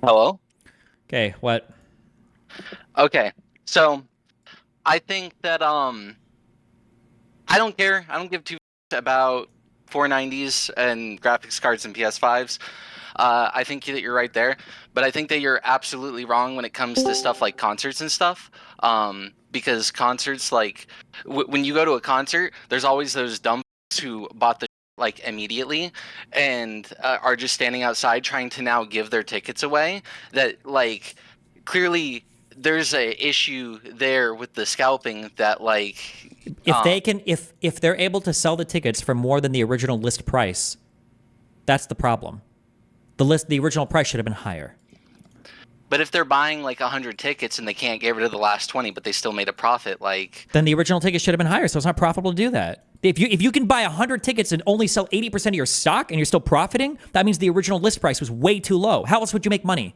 Hello? Okay, what? Okay. So I think that I don't care. I don't give two about 490s and graphics cards and PS5s. I think that you're right there, but I think that you're absolutely wrong when it comes to stuff like concerts and stuff. Because concerts, like when you go to a concert, there's always those dumb who bought the like immediately and are just standing outside trying to now give their tickets away. That like clearly there's a issue there with the scalping that If they can, if they're able to sell the tickets for more than the original list price, that's the problem. The original price should have been higher. but if they're buying like 100 tickets and they can't get rid of the last 20 but they still made a profit, like Then the original ticket should have been higher, so it's not profitable to do that. If you can buy 100 tickets and only sell 80% of your stock and you're still profiting, that means the original list price was way too low. How else would you make money?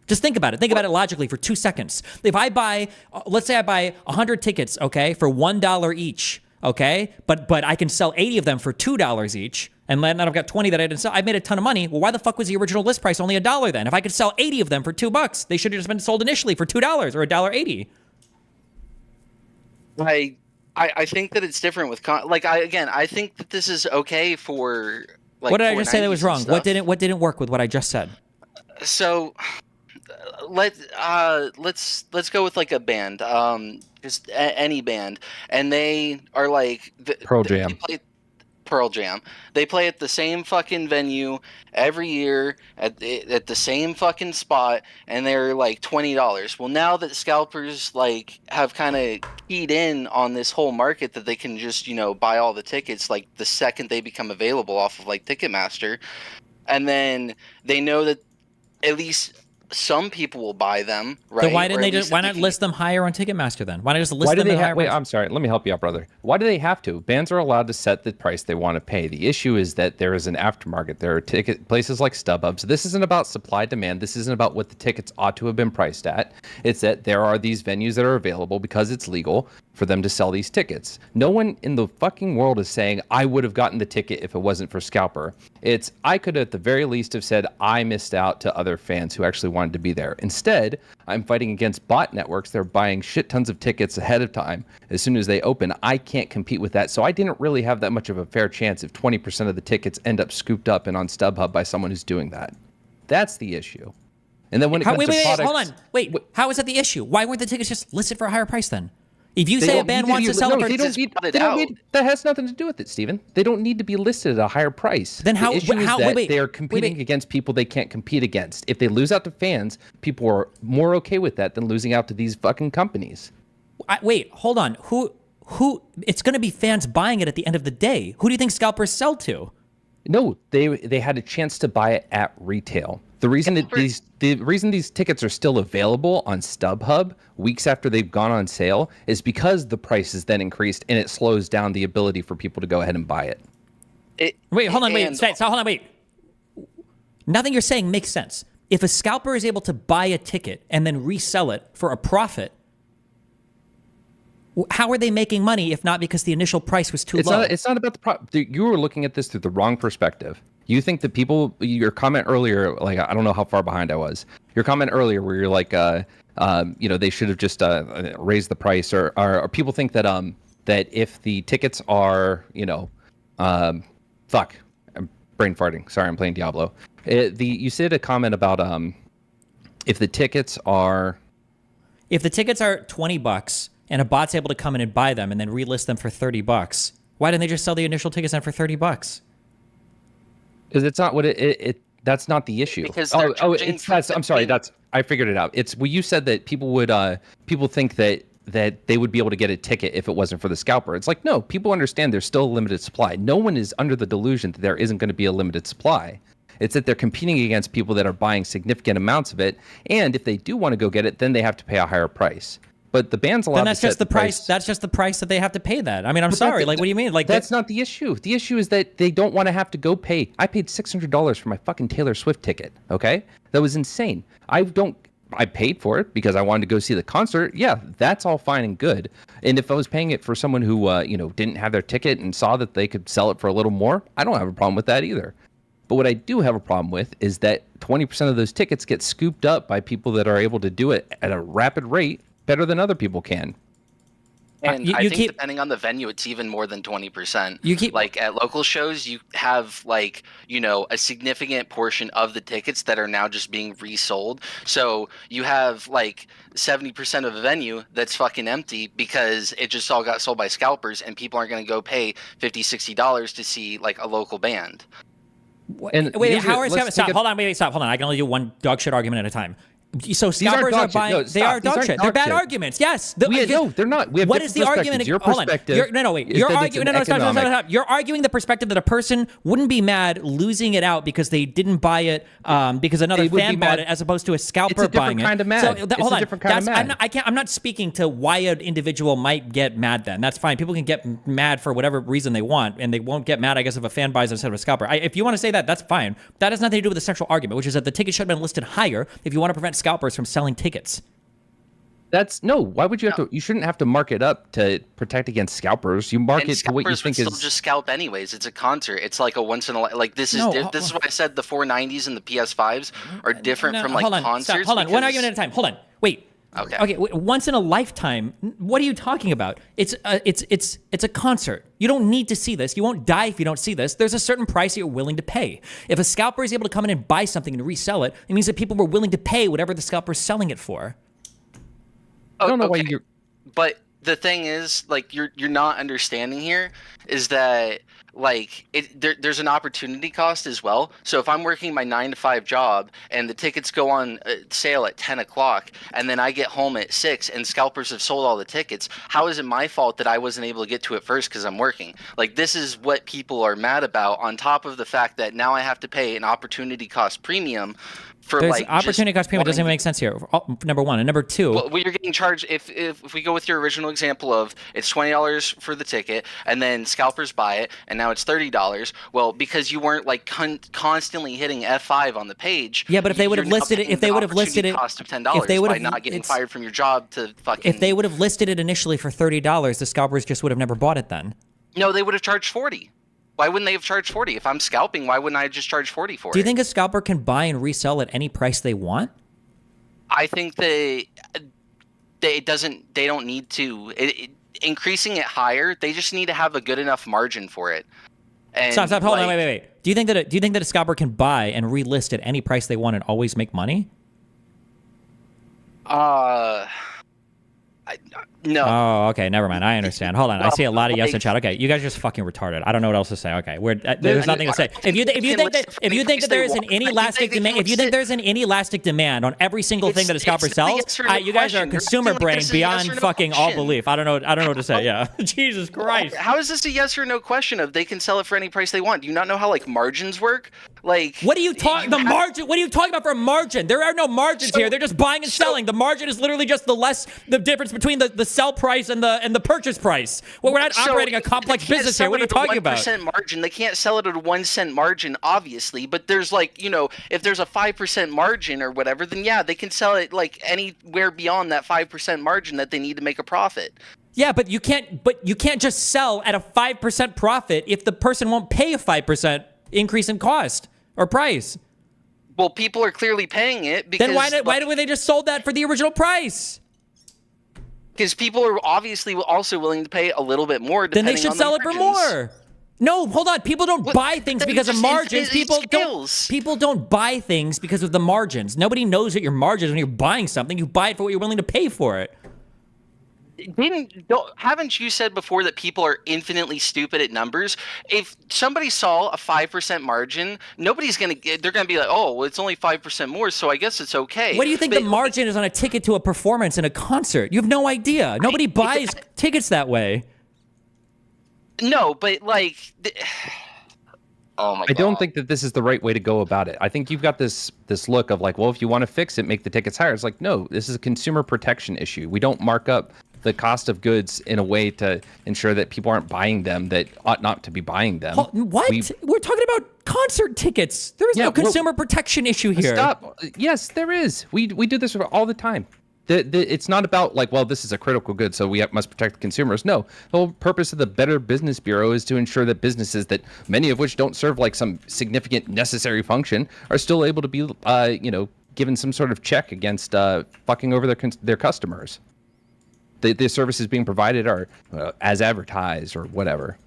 Just think about it. Think about it logically for 2 seconds. If I buy, let's say I buy 100 tickets, okay, for $1 each, okay, but I can sell 80 of them for $2 each, and then I've got 20 that I didn't sell. I made a ton of money. Well, why the fuck was the original list price only $1 then? If I could sell 80 of them for $2, they should have just been sold initially for $2 or $1.80. I I think that it's different with like I think that this is okay for What like did I just say that was 490s and wrong? What stuff. didn't work with what I just said? So let's go with like a band, just any band, and they are like Pearl they Jam. play Pearl Jam. They play at the same fucking venue every year at the same fucking spot, and they're like $20. Well, now that scalpers like have kind of keyed in on this whole market that they can just buy all the tickets like the second they become available off of like Ticketmaster, and then they know that at least some people will buy them, Then right? why Or didn't at they just least why that they not can. list them higher on Ticketmaster then? Why not just Why list do them at they a have? higher Wait, price? I'm sorry. Let me help you out, brother. Why do they have to? Bands are allowed to set the price they want to pay. The issue is that there is an aftermarket. There are ticket places like StubHub. So this isn't about supply demand. This isn't about what the tickets ought to have been priced at. It's that there are these venues that are available because it's legal for them to sell these tickets. No one in the fucking world is saying I would have gotten the ticket if it wasn't for Scalper. It's I could at the very least have said I missed out to other fans who actually wanted to be there. Instead, I'm fighting against bot networks. They're buying shit tons of tickets ahead of time. As soon as they open, I can't compete with that. So I didn't really have that much of a fair chance if 20% of the tickets end up scooped up and on StubHub by someone who's doing that. That's the issue. And then when it comes Wait, to wait, wait, hold products, on. Wait, how is that the issue? Why weren't the tickets just listed for a higher price then? If you they say a don't need band to wants be. to sell it No, for, they don't It's need. bought it They don't out. need. That has nothing to do with it, Steven. They don't need to be listed at a higher price. then The issue is that wait, they are wait, competing wait. against people they can't compete against. If they lose out to fans, people are more okay with that than losing out to these fucking companies. Wait, hold on. Who? It's going to be fans buying it at the end of the day. Who do you think scalpers sell to? No, they had a chance to buy it at retail. The reason these tickets are still available on StubHub weeks after they've gone on sale is because the price is then increased and it slows down the ability for people to go ahead and buy it. It, Wait, hold on, wait, and stop, hold on, wait. Nothing you're saying makes sense. If a scalper is able to buy a ticket and then resell it for a profit, how are they making money if not because the initial price was too low? It's not about the you were looking at this through the wrong perspective. You think that people your comment earlier, like I don't know how far behind I was. Your comment earlier where you're like they should have just raised the price or people think that that if the tickets are, fuck. I'm brain farting. Sorry, I'm playing Diablo. You said a comment about if the tickets are If the tickets are $20 and a bot's able to come in and buy them and then relist them for $30, why didn't they just sell the initial tickets then for $30? because it's not what that's not the issue. because they're charging It's for that's. the I'm sorry. payment. That's I figured it out. It's well, you said that people think that they would be able to get a ticket if it wasn't for the scalper. It's like no, people understand there's still a limited supply. No one is under the delusion that there isn't going to be a limited supply. It's that they're competing against people that are buying significant amounts of it, and if they do want to go get it, then they have to pay a higher price. But the band's allowed Then to that's set just the price. That's just the price that they have to pay that. I mean, I'm sorry. Like, what do you mean? Like, That's not the issue. The issue is that they don't want to have to go pay. I paid $600 for my fucking Taylor Swift ticket. Okay, that was insane. I paid for it because I wanted to go see the concert. Yeah, that's all fine and good. And if I was paying it for someone who didn't have their ticket and saw that they could sell it for a little more, I don't have a problem with that either. But what I do have a problem with is that 20% of those tickets get scooped up by people that are able to do it at a rapid rate better than other people can. And you I think keep- depending on the venue, it's even more than 20%. You keep- like at local shows, you have like, a significant portion of the tickets that are now just being resold. So you have like 70% of a venue that's fucking empty because it just all got sold by scalpers, and people aren't going to go pay $50-$60 to see like a local band. And Wait, here's how what- is let's that? Stop. take a- Hold on. Wait. Stop. Hold on. I can only do one dog shit argument at a time. So aren't scalpers dog are shit. buying. No, they stop. are These dog aren't shit. dog They're bad shit. arguments. Yes. No, they're not. We have what is the different argument? perspectives. Your Hold on. perspective. No, wait. is You're that it's arguing. an No, stop. economic- You're arguing the perspective that a person wouldn't be mad losing it out because they didn't buy it because another They would fan be bought mad. it, as opposed to a scalper It's a different buying it. kind of mad. So, It's hold a on. different kind of I'm mad. I'm not speaking to why an individual might get mad. Then that's fine. People can get mad for whatever reason they want, and they won't get mad, I guess, if a fan buys it instead of a scalper. If you want to say that, that's fine. That has nothing to do with the central argument, which is that the ticket should have been listed higher if you want to prevent scalpers from selling tickets. Why would you have to? You shouldn't have to mark it up to protect against scalpers. You mark And it to what you scalpers would think still is. just scalp anyways. It's a concert. It's like a once in a like this is No, this is why I said the 490s and the PS5s are different from like hold on, concerts. Stop, hold on. One because- argument at a time. Hold on. Wait. Okay. Okay. Once in a lifetime. What are you talking about? It's a concert. You don't need to see this. You won't die if you don't see this. There's a certain price you're willing to pay. If a scalper is able to come in and buy something and resell it, it means that people were willing to pay whatever the scalper is selling it for. I don't know why okay. you're. But the thing is, like, you're not understanding here is that like there's an opportunity cost as well. So if I'm working my 9 to 5 job and the tickets go on sale at 10 o'clock and then I get home at 6 and scalpers have sold all the tickets, how is it my fault that I wasn't able to get to it first because I'm working? Like, this is what people are mad about, on top of the fact that now I have to pay an opportunity cost premium for There's like opportunity cost premium doesn't even make sense here. Number one, and number two. well, you're getting charged if we go with your original example of it's $20 for the ticket and then scalpers buy it and now it's $30. Well, because you weren't like constantly hitting F5 on the page. Yeah, but if they would have you're now listed it, paying if they the would have listed it, opportunity cost of $10 if they would by have, not getting it's- fired from your job to fucking. If they would have listed it initially for $30, the scalpers just would have never bought it then. No, they would have charged 40. Why wouldn't they have charged 40? If I'm scalping, why wouldn't I just charge 40 for it? Do you think a scalper can buy and resell at any price they want? I think they don't need to. Increasing it higher, they just need to have a good enough margin for it. And Stop, hold on, wait. Do you think that a scalper can buy and relist at any price they want and always make money? No. Oh, okay, never mind. I understand. Hold on, I see a lot of yes in chat. Okay, you guys are just fucking retarded. I don't know what else to say. Okay, there's nothing to say. If you think that there is an inelastic demand, if you think there's an inelastic demand on every single thing that a scalper sells, you guys are a consumer brain beyond fucking all belief. I don't know what to say. Yeah, Jesus Christ. How is this a yes or no question of they can sell it for any price they want? Do you not know how like margins work? Like, what are you talking? The margin? What are you talking about for a margin? There are no margins here. They're just buying and selling. The margin is literally just the difference between the sell price and the purchase price. Well, we're not operating a complex business here. What are you talking about? 1% margin. They can't sell it at a 1 cent margin, obviously. But there's like, if there's a 5% margin or whatever, then yeah, they can sell it like anywhere beyond that 5% margin that they need to make a profit. Yeah, but you can't just sell at a 5% profit if the person won't pay a 5% increase in cost or price. Well, people are clearly paying it because then why do they just sold that for the original price? Because people are obviously also willing to pay a little bit more. Then they should sell it for more. No, hold on. People don't buy things because of margins. People don't buy things because of the margins. Nobody knows what your margin is when you're buying something. You buy it for what you're willing to pay for it. Haven't you said before that people are infinitely stupid at numbers? If somebody saw a 5% margin, they're gonna be like, oh, well, it's only 5% more, so I guess it's okay. What do you think the margin is on a ticket to a performance in a concert? You have no idea. Nobody buys tickets that way. No, but like, oh my God. I don't think that this is the right way to go about it. I think you've got this look of like, well, if you want to fix it, make the tickets higher. It's like, no, this is a consumer protection issue. We don't mark up the cost of goods in a way to ensure that people aren't buying them that ought not to be buying them. What? We're talking about concert tickets. There is no consumer protection issue here. Stop. Yes, there is. We do this all the time. It's not about like, well, this is a critical good, so we must protect the consumers. No, the whole purpose of the Better Business Bureau is to ensure that businesses that many of which don't serve like some significant necessary function are still able to be, given some sort of check against fucking over their customers. The services being provided are as advertised or whatever.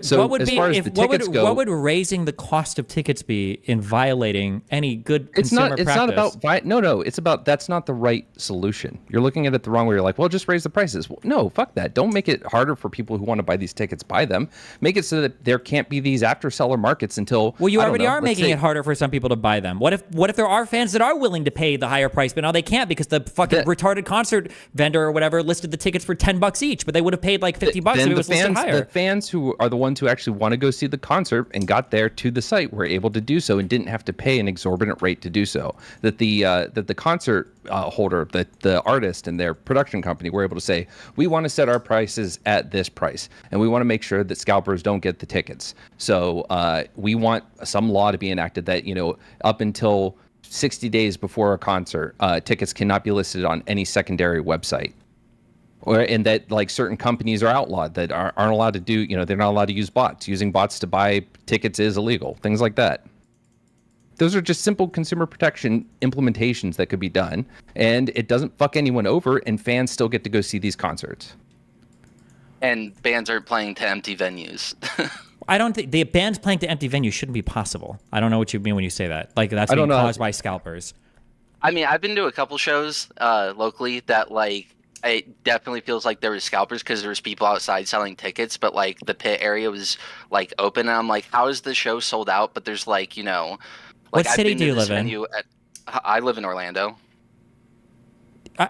So what would as be far as if the what tickets would go, what would raising the cost of tickets be in violating any good it's consumer not. It's practice? not about. No. It's about. That's not the right solution. You're looking at it the wrong way. You're like, well, just raise the prices. Well, no, fuck that. Don't make it harder for people who want to buy these tickets. Buy them. Make it so that there can't be these after seller markets until. Well, you I don't already know, are let's making say- it harder for some people to buy them. What if there are fans that are willing to pay the higher price, but now they can't because the fucking retarded concert vendor or whatever listed the tickets for $10 each, but they would have paid like $50 if Then it was listed higher. the fans who are the ones who actually want to go see the concert and got there to the site were able to do so and didn't have to pay an exorbitant rate to do so. That the concert holder, that the artist and their production company were able to say, we want to set our prices at this price, and we want to make sure that scalpers don't get the tickets. So we want some law to be enacted that up until 60 days before a concert, tickets cannot be listed on any secondary website. And that like certain companies are outlawed that aren't allowed to do, they're not allowed to use bots. Using bots to buy tickets is illegal. Things like that. Those are just simple consumer protection implementations that could be done, and it doesn't fuck anyone over, and fans still get to go see these concerts. And bands are playing to empty venues. I don't think the bands playing to empty venues shouldn't be possible. I don't know what you mean when you say that. Like that's being caused by scalpers. I mean, I've been to a couple shows locally that like it definitely feels like there was scalpers because there was people outside selling tickets, but like the pit area was like open, and I'm like, how is the show sold out? But there's like What city do you live in? I live in Orlando.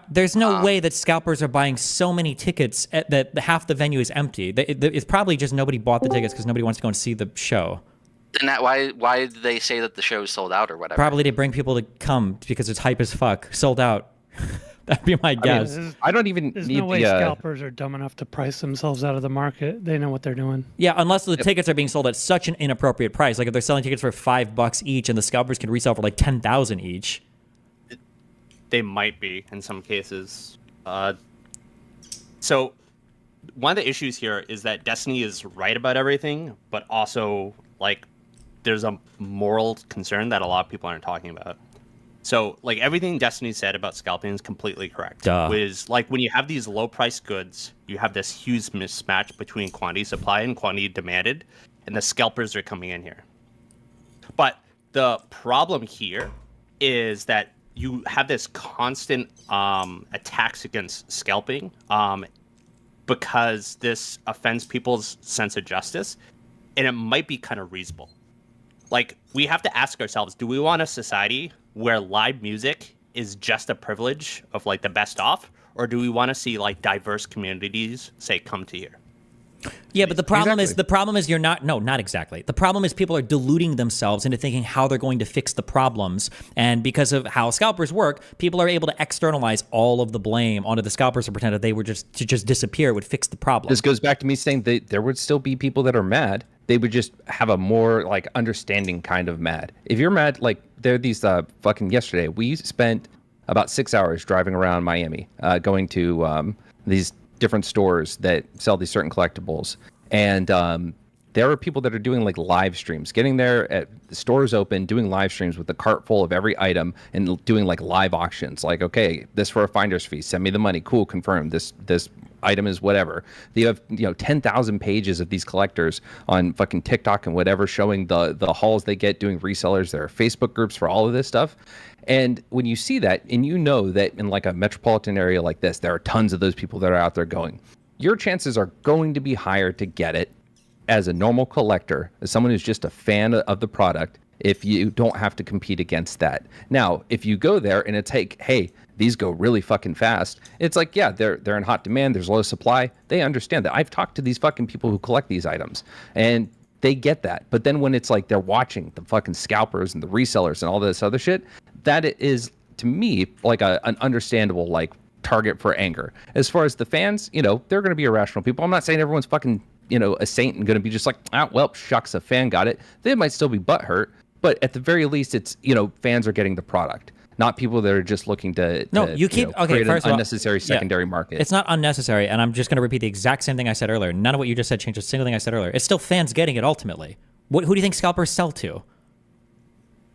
There's no way that scalpers are buying so many tickets that half the venue is empty. It's probably just nobody bought the tickets because nobody wants to go and see the show. And that why did they say that the show is sold out or whatever? Probably to bring people to come because it's hype as fuck. Sold out. That'd be my guess. I don't even There's need no way the. scalpers are dumb enough to price themselves out of the market. They know what they're doing. Yeah, unless the tickets are being sold at such an inappropriate price. Like if they're selling tickets for $5 each and the scalpers can resell for like 10,000 each. They might be in some cases. So one of the issues here is that Destiny is right about everything, but also like there's a moral concern that a lot of people aren't talking about. So like everything Destiny said about scalping is completely correct. Duh. Is like when you have these low price goods, you have this huge mismatch between quantity supply and quantity demanded, and the scalpers are coming in here. But the problem here is that you have this constant attacks against scalping because this offends people's sense of justice, and it might be kind of reasonable. Like, we have to ask ourselves, do we want a society where live music is just a privilege of, like, the best off? Or do we want to see, like, diverse communities, say, come to here? Yeah, but the problem is you're not exactly. The problem is people are deluding themselves into thinking how they're going to fix the problems. And because of how scalpers work, people are able to externalize all of the blame onto the scalpers and pretend that they were just disappear. It would fix the problem. This goes back to me saying that there would still be people that are mad. They would just have a more like understanding kind of mad. If you're mad, like there are these fucking yesterday, we spent about 6 hours driving around Miami, going to these different stores that sell these certain collectibles. And there are people that are doing like live streams, getting there at the stores open, doing live streams with a cart full of every item and doing like live auctions. Like, okay, this for a finder's fee, send me the money. Cool, confirm this item is whatever. You have 10,000 pages of these collectors on fucking TikTok and whatever, showing the hauls they get, doing resellers. There are Facebook groups for all of this stuff. And when you see that, and you know that in like a metropolitan area like this, there are tons of those people that are out there going, your chances are going to be higher to get it as a normal collector, as someone who's just a fan of the product, if you don't have to compete against that. Now, if you go there and it's like, hey, these go really fucking fast, it's like, yeah, they're in hot demand, there's low supply. They understand that. I've talked to these fucking people who collect these items, and they get that. But then when it's like they're watching the fucking scalpers and the resellers and all this other shit, that is, to me, like an understandable, like, target for anger. As far as the fans, they're going to be irrational people. I'm not saying everyone's fucking, a saint and going to be just like, well, shucks, a fan got it. They might still be butthurt, but at the very least, it's, fans are getting the product. not people that are just looking to okay. create First an of all, unnecessary secondary market. It's not unnecessary, and I'm just going to repeat the exact same thing I said earlier. None of what you just said changed a single thing I said earlier. It's still fans getting it ultimately. Who do you think scalpers sell to?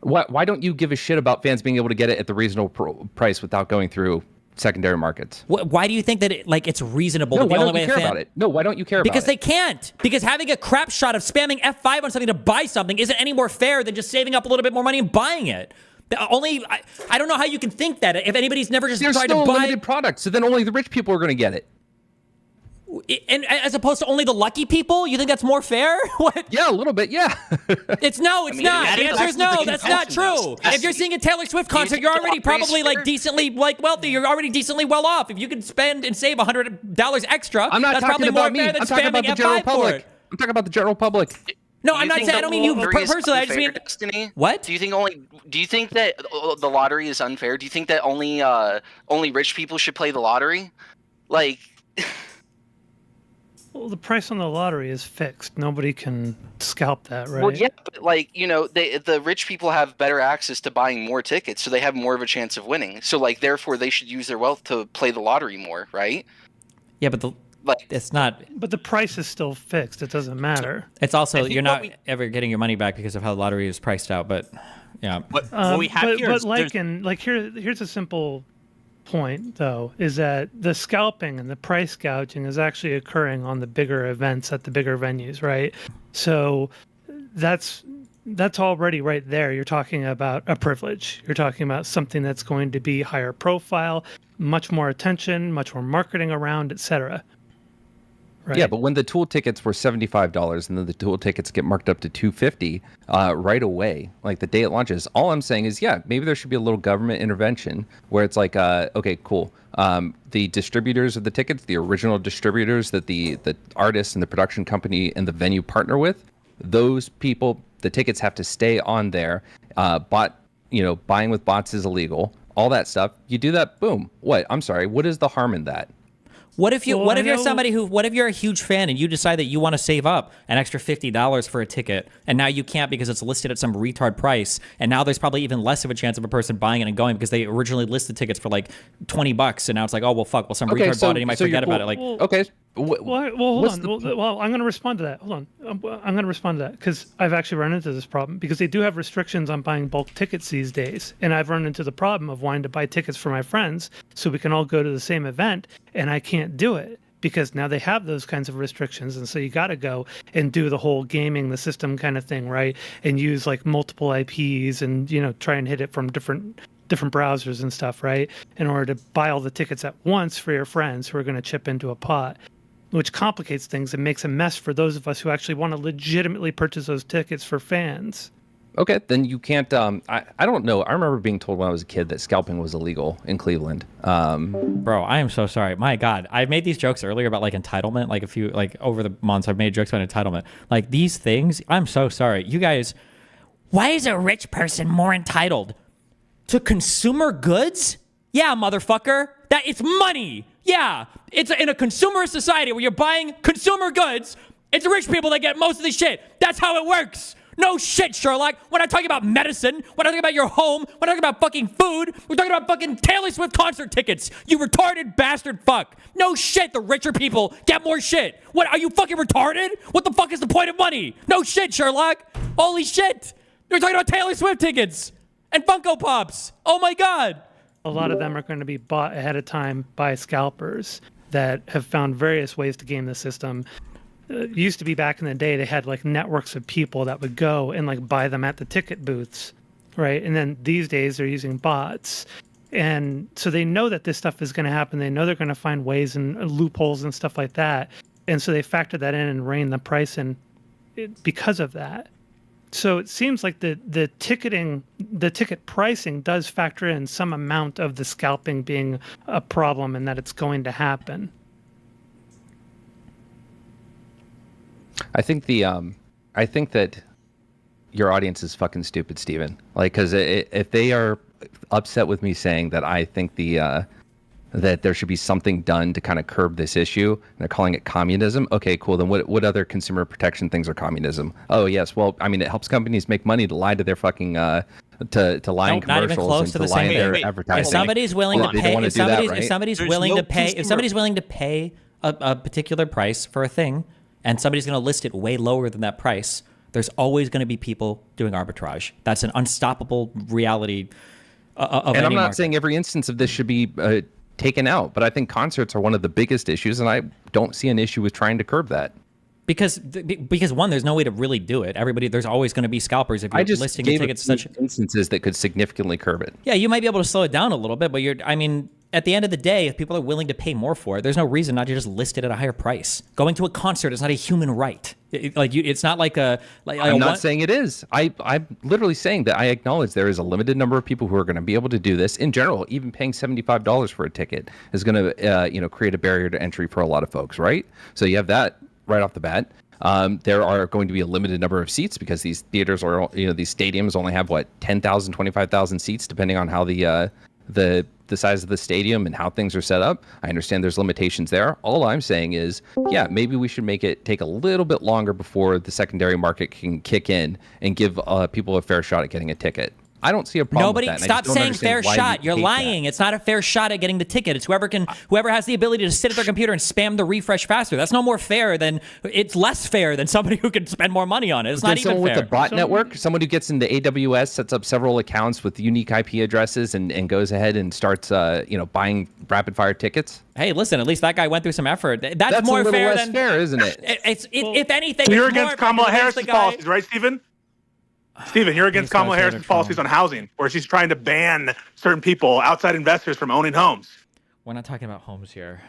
Why don't you give a shit about fans being able to get it at the reasonable price without going through secondary markets? Why do you think that it's reasonable? No, that the why only don't you way care about it? No, why don't you care about it? Because they can't. Because having a crap shot of spamming F5 on something to buy something isn't any more fair than just saving up a little bit more money and buying it. I don't know how you can think that if anybody's never just There's tried still to a buy limited product, so then only the rich people are going to get it. And as opposed to only the lucky people, you think that's more fair? What? Yeah, a little bit. Yeah. It's not. that The is answer is no. actually the That's not convention, true. though. If you're seeing a Taylor Swift concert, think you're the already lottery's probably fair? decently wealthy. You're already decently well off. If you can spend and save $100 extra, I'm not that's talking probably more about me. fair than I'm talking about spamming the general F5 for public. it. I'm talking about the general public. No, Do I'm you not think saying. I the don't mean you lottery is personally. I just unfair, mean Destiny? what? Do you think that the lottery is unfair? Do you think that only rich people should play the lottery? Like, Well, the price on the lottery is fixed. Nobody can scalp that, right? well, yeah, but the rich people have better access to buying more tickets, so they have more of a chance of winning. So therefore they should use their wealth to play the lottery more, right? Yeah, but it's not. But the price is still fixed. It doesn't matter. It's also think you're what not ever getting your money back because of how the lottery is priced out. But yeah, What we have here is here's a simple point though, is that the scalping and the price gouging is actually occurring on the bigger events at the bigger venues, right? So that's already right there. You're talking about a privilege. You're talking about something that's going to be higher profile, much more attention, much more marketing around, etc. Right? Yeah, but when the tool tickets were $75 and then the tool tickets get marked up to $250 right away, like the day it launches, all I'm saying is, yeah, maybe there should be a little government intervention where it's like, okay, cool. The distributors of the tickets, the original distributors that the artists and the production company and the venue partner with, those people, the tickets have to stay on there. Buying with bots is illegal. All that stuff. You do that, boom. What? I'm sorry. What is the harm in that? What if Well, I you're know- somebody what if you're a huge fan and you decide that you want to save up an extra $50 for a ticket and now you can't because it's listed at some retard price and now there's probably even less of a chance of a person buying it and going because they originally listed tickets for like $20 and now it's like, oh well, fuck, well some retard bought it, you might forget about it. Like, Okay. Well, hold on. Well, I'm going to respond to that. Hold on. I'm going to respond to that because I've actually run into this problem because they do have restrictions on buying bulk tickets these days. And I've run into the problem of wanting to buy tickets for my friends so we can all go to the same event. And I can't do it because now they have those kinds of restrictions. And so you got to go and do the whole gaming the system kind of thing, right? And use like multiple IPs and, try and hit it from different browsers and stuff, right? In order to buy all the tickets at once for your friends who are going to chip into a pot, which complicates things and makes a mess for those of us who actually want to legitimately purchase those tickets for fans. Okay, then you can't. I don't know. I remember being told when I was a kid that scalping was illegal in Cleveland. bro, I am so sorry. My God, I made these jokes earlier about like entitlement. Over the months, I've made jokes about entitlement. Like these things, I'm so sorry. You guys, why is a rich person more entitled to consumer goods? Yeah, motherfucker. That it's money. Yeah, it's in a consumerist society where you're buying consumer goods. It's rich people that get most of the shit. That's how it works. No shit, Sherlock. We're not talking about medicine. We're not talking about your home. We're not talking about fucking food. We're talking about fucking Taylor Swift concert tickets. You retarded bastard fuck. No shit, the richer people get more shit. What, are you fucking retarded? What the fuck is the point of money? No shit, Sherlock. Holy shit. You're talking about Taylor Swift tickets and Funko Pops. Oh my God. A lot of them are going to be bought ahead of time by scalpers that have found various ways to game the system. Used to be back in the day, they had like networks of people that would go and like buy them at the ticket booths, right? And then these days they're using bots. And so they know that this stuff is going to happen. They know they're going to find ways and loopholes and stuff like that. And so they factor that in and rein the price in because of that. So it seems like the ticket pricing does factor in some amount of the scalping being a problem and that it's going to happen. I think that your audience is fucking stupid, Steven. Like, because if they are upset with me saying that I think that there should be something done to kind of curb this issue, and they're calling it communism. Okay, cool. Then what other consumer protection things are communism? Oh yes, well, I mean, it helps companies make money to lie to their fucking to line Nope, not even commercials close and to to the same line thing. their Wait, advertising. If somebody's willing Well, to they don't pay, wanna if do that, somebody's, right? if somebody's There's willing no to pay, if consumer- somebody's willing to pay a particular price for a thing, and somebody's going to list it way lower than that price, there's always going to be people doing arbitrage. That's an unstoppable reality of And any I'm not market. saying every instance of this should be taken out, but I think concerts are one of the biggest issues, and I don't see an issue with trying to curb that. Because one, there's no way to really do it. There's always going to be scalpers if I you're just listing gave tickets. a few instances that could significantly curb it. Yeah, you might be able to slow it down a little bit, but at the end of the day, if people are willing to pay more for it, there's no reason not to just list it at a higher price. Going to a concert is not a human right. It's not like a. I'm not saying it is. I'm literally saying that I acknowledge there is a limited number of people who are going to be able to do this. In general, even paying $75 for a ticket is going to, create a barrier to entry for a lot of folks, right? So you have that right off the bat. There are going to be a limited number of seats because these theaters or these stadiums only have 10,000, 25,000 seats, depending on how the size of the stadium and how things are set up. I understand there's limitations there. All I'm saying is, yeah, maybe we should make it take a little bit longer before the secondary market can kick in and give people a fair shot at getting a ticket. I don't see a problem with that. and I Stop just don't saying fair understand why shot. we You're hate lying. that. It's not a fair shot at getting the ticket. It's whoever has the ability to sit at their computer and spam the refresh faster. That's no more fair than it's less fair than somebody who can spend more money on it. It's not Then even someone fair. with a bot network, someone who gets into AWS, sets up several accounts with unique IP addresses and goes ahead and starts buying rapid fire tickets. Hey, listen, at least that guy went through some effort. That's a more little fair less than fair, isn't it? If anything, So you're it's more against fair Kamala against Harris's the guy. policies, right, Stephen? Stephen, you're against These guys Kamala are Harris's the policies Trump. on housing, where she's trying to ban certain people, outside investors, from owning homes. We're not talking about homes here.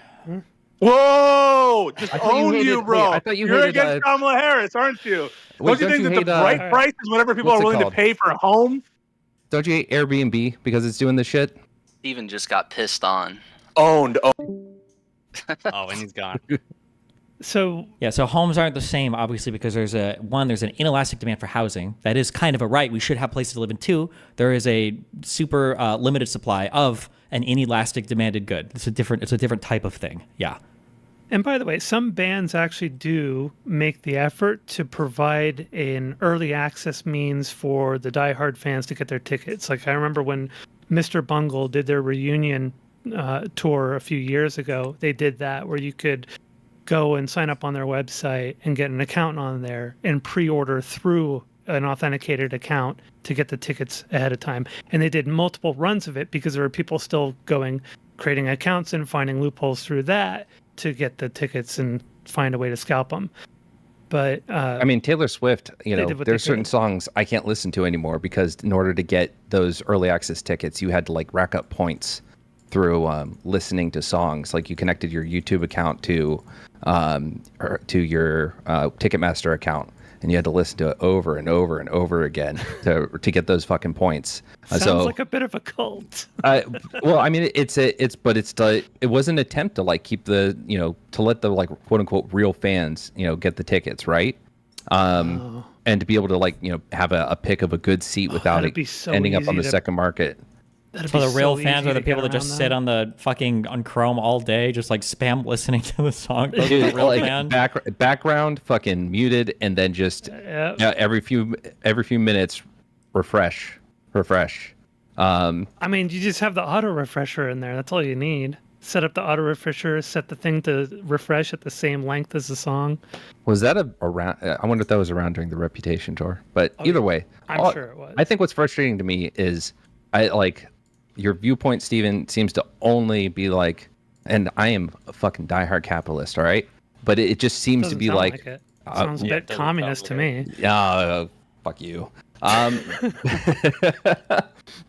Whoa! Just thought you own hated- you, bro. wait, I thought you are hated, against Kamala Harris, aren't you? Wait, don't you think that hate, the right Alright. price is whatever people what's are it willing to called? pay for a home? Don't you hate Airbnb because it's doing this shit? Steven just got pissed on. Owned. Oh, and he's gone. So Yeah, so homes aren't the same, obviously, because there's an inelastic demand for housing. That is kind of a right. We should have places to live in. Two, there is a super limited supply of an inelastic demanded good. It's a different type of thing. Yeah. And by the way, some bands actually do make the effort to provide an early access means for the diehard fans to get their tickets. Like I remember when Mr. Bungle did their reunion tour a few years ago, they did that where you could go and sign up on their website and get an account on there and pre-order through an authenticated account to get the tickets ahead of time. And they did multiple runs of it because there were people still creating accounts and finding loopholes through that to get the tickets and find a way to scalp them. But I mean, Taylor Swift, did what they there's certain could. songs I can't listen to anymore because in order to get those early access tickets, you had to rack up points through listening to songs. Like you connected your YouTube account to your Ticketmaster account, and you had to listen to it over and over and over again to get those fucking points. sounds like a bit of a cult. Well, I mean, it was an attempt to keep the to let the quote unquote real fans get the tickets, right? And to be able to have a pick of a good seat without that'd it be so ending up on easy the to- second market. That'd So be the real so fans easy are the to get people that just around sit that. on Chrome all day, just spam listening to the song. Those are Dude, the real fan. background fucking muted, and then just Yep. every few minutes refresh. I mean, you just have the auto refresher in there. That's all you need. Set up the auto refresher, set the thing to refresh at the same length as the song. Was that around? I wonder if that was around during the Reputation tour. But either way, I'm sure it was. I think what's frustrating to me is your viewpoint, Steven, seems to only be and I am a fucking diehard capitalist, all right? But it just seems Doesn't to be sound like, like it. Sounds a bit doesn't communist to sound me. fuck you.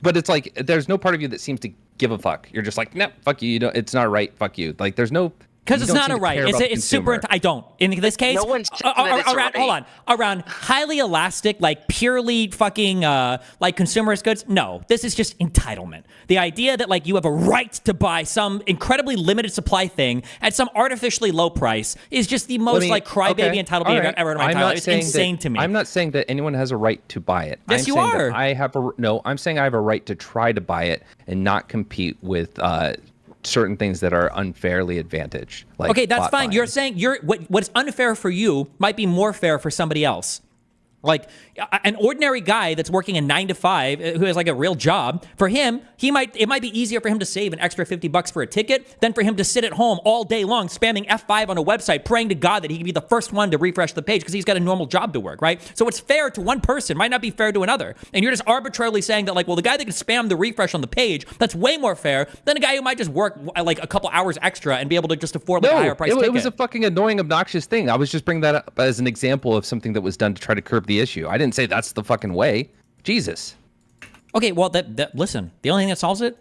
But it's there's no part of you that seems to give a fuck. You're just no, fuck you. It's not right. Fuck you. There's no. Because you it's don't not seem a to right. care about the It's super. consumer. I don't. In this case, No one's saying that it's a around. right. Hold on. Around highly elastic, purely fucking consumerist goods. No, this is just entitlement. The idea that you have a right to buy some incredibly limited supply thing at some artificially low price is just the most crybaby okay, entitled all behavior right. I've ever heard in my I'm entire not life. It's saying insane that, to me. I'm not saying that anyone has a right to buy it. Yes, I'm you saying are. That I have I'm saying I have a right to try to buy it and not compete with certain things that are unfairly advantaged. Okay, that's bot fine. buying. You're saying what's unfair for you might be more fair for somebody else. Like an ordinary guy that's working a 9 to 5 who has like a real job, for him, it might be easier for him to save an extra $50 for a ticket than for him to sit at home all day long spamming F5 on a website, praying to God that he can be the first one to refresh the page because he's got a normal job to work, right? So what's fair to one person might not be fair to another. And you're just arbitrarily saying that, like, well, the guy that can spam the refresh on the page, that's way more fair than a guy who might just work like a couple hours extra and be able to just afford like a higher price ticket. It was a fucking annoying, obnoxious thing. I was just bringing that up as an example of something that was done to try to curb the issue. I didn't say that's the fucking way. Jesus. Okay, well, listen, the only thing that solves it,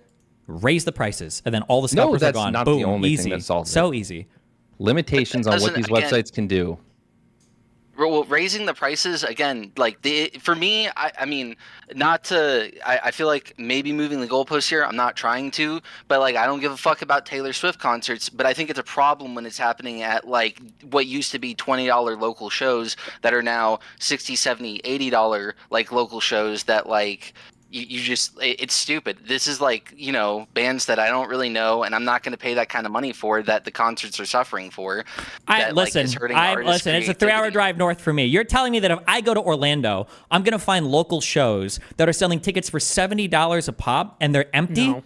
raise the prices, and then all the scalpers are gone. Not Boom, the only easy. thing that solves it. So easy. Limitations on what these websites can do. Well, raising the prices again, like for me, I mean, not to. I feel like maybe moving the goalposts here. I'm not trying to, but like I don't give a fuck about Taylor Swift concerts. But I think it's a problem when it's happening at like what used to be $20 local shows that are now $60, $70, $80 like local shows that like. You just, it's stupid. This is like, you know, bands that I don't really know, and I'm not going to pay that kind of money for that the concerts are suffering for. Listen, it's a 3-hour drive north for me. You're telling me that if I go to Orlando, I'm going to find local shows that are selling tickets for $70 a pop and they're empty? No.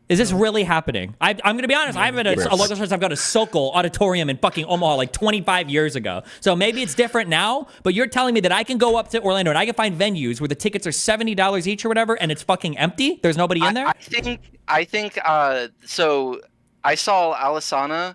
Is this really happening? I'm going to be honest. I've been a local shows. I've got a Sokol Auditorium in fucking Omaha like 25 years ago. So maybe it's different now, but you're telling me that I can go up to Orlando and I can find venues where the tickets are $70 each or whatever and it's fucking empty? There's nobody in there? I think so I saw Alisana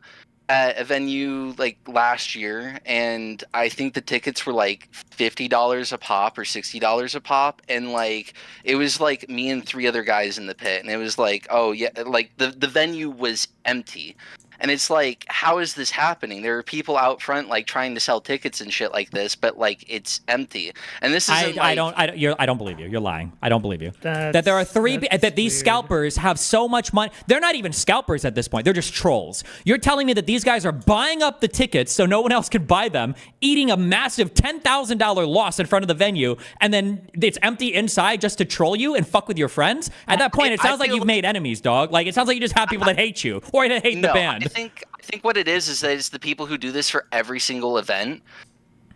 at a venue like last year, and I think the tickets were like $50 a pop or $60 a pop, and like it was like me and 3 other guys in the pit, and it was like, oh yeah, like the venue was empty. And it's like, how is this happening? There are people out front like trying to sell tickets and shit like this, but like it's empty. And this isn't I don't believe you. You're lying. I don't believe you. That there are that these scalpers have so much money. They're not even scalpers at this point. They're just trolls. You're telling me that these guys are buying up the tickets so no one else can buy them, eating a massive $10,000 loss in front of the venue, and then it's empty inside just to troll you and fuck with your friends? At that point, it sounds like you've made enemies, dog. Like it sounds like you just have people that hate you or that hate the band. I think what it is that it's the people who do this for every single event,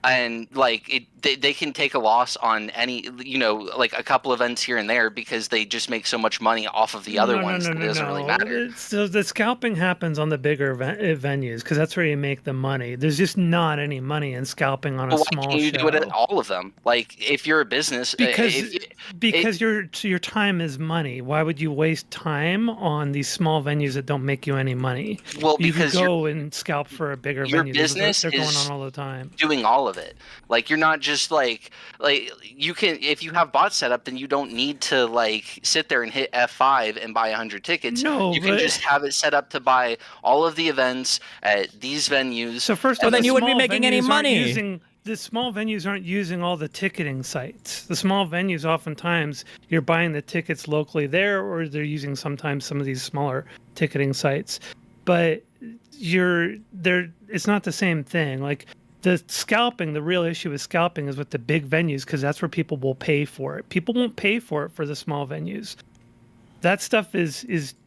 and like they can take a loss on any, you know, like a couple events here and there because they just make so much money off of the other ones that it doesn't really matter. So the scalping happens on the bigger venues because that's where you make the money. There's just not any money in scalping on a small show. Why can't you do it at all of them? Like if you're a business, because your time is money. Why would you waste time on these small venues that don't make you any money? Well, you because can go and scalp for a bigger your venue. Business they're going is on all the time. Doing all of it. Like you're not just like you can, if you have bots set up, then you don't need to like sit there and hit F5 and buy 100 tickets. No, you can just have it set up to buy all of the events at these venues. So first of all, then you wouldn't be making any money. The small venues aren't using all the ticketing sites. The small venues, oftentimes, you're buying the tickets locally there, or they're using sometimes some of these smaller ticketing sites. But it's not the same thing. Like the scalping, the real issue with scalping is with the big venues because that's where people will pay for it. People won't pay for it for the small venues. That stuff is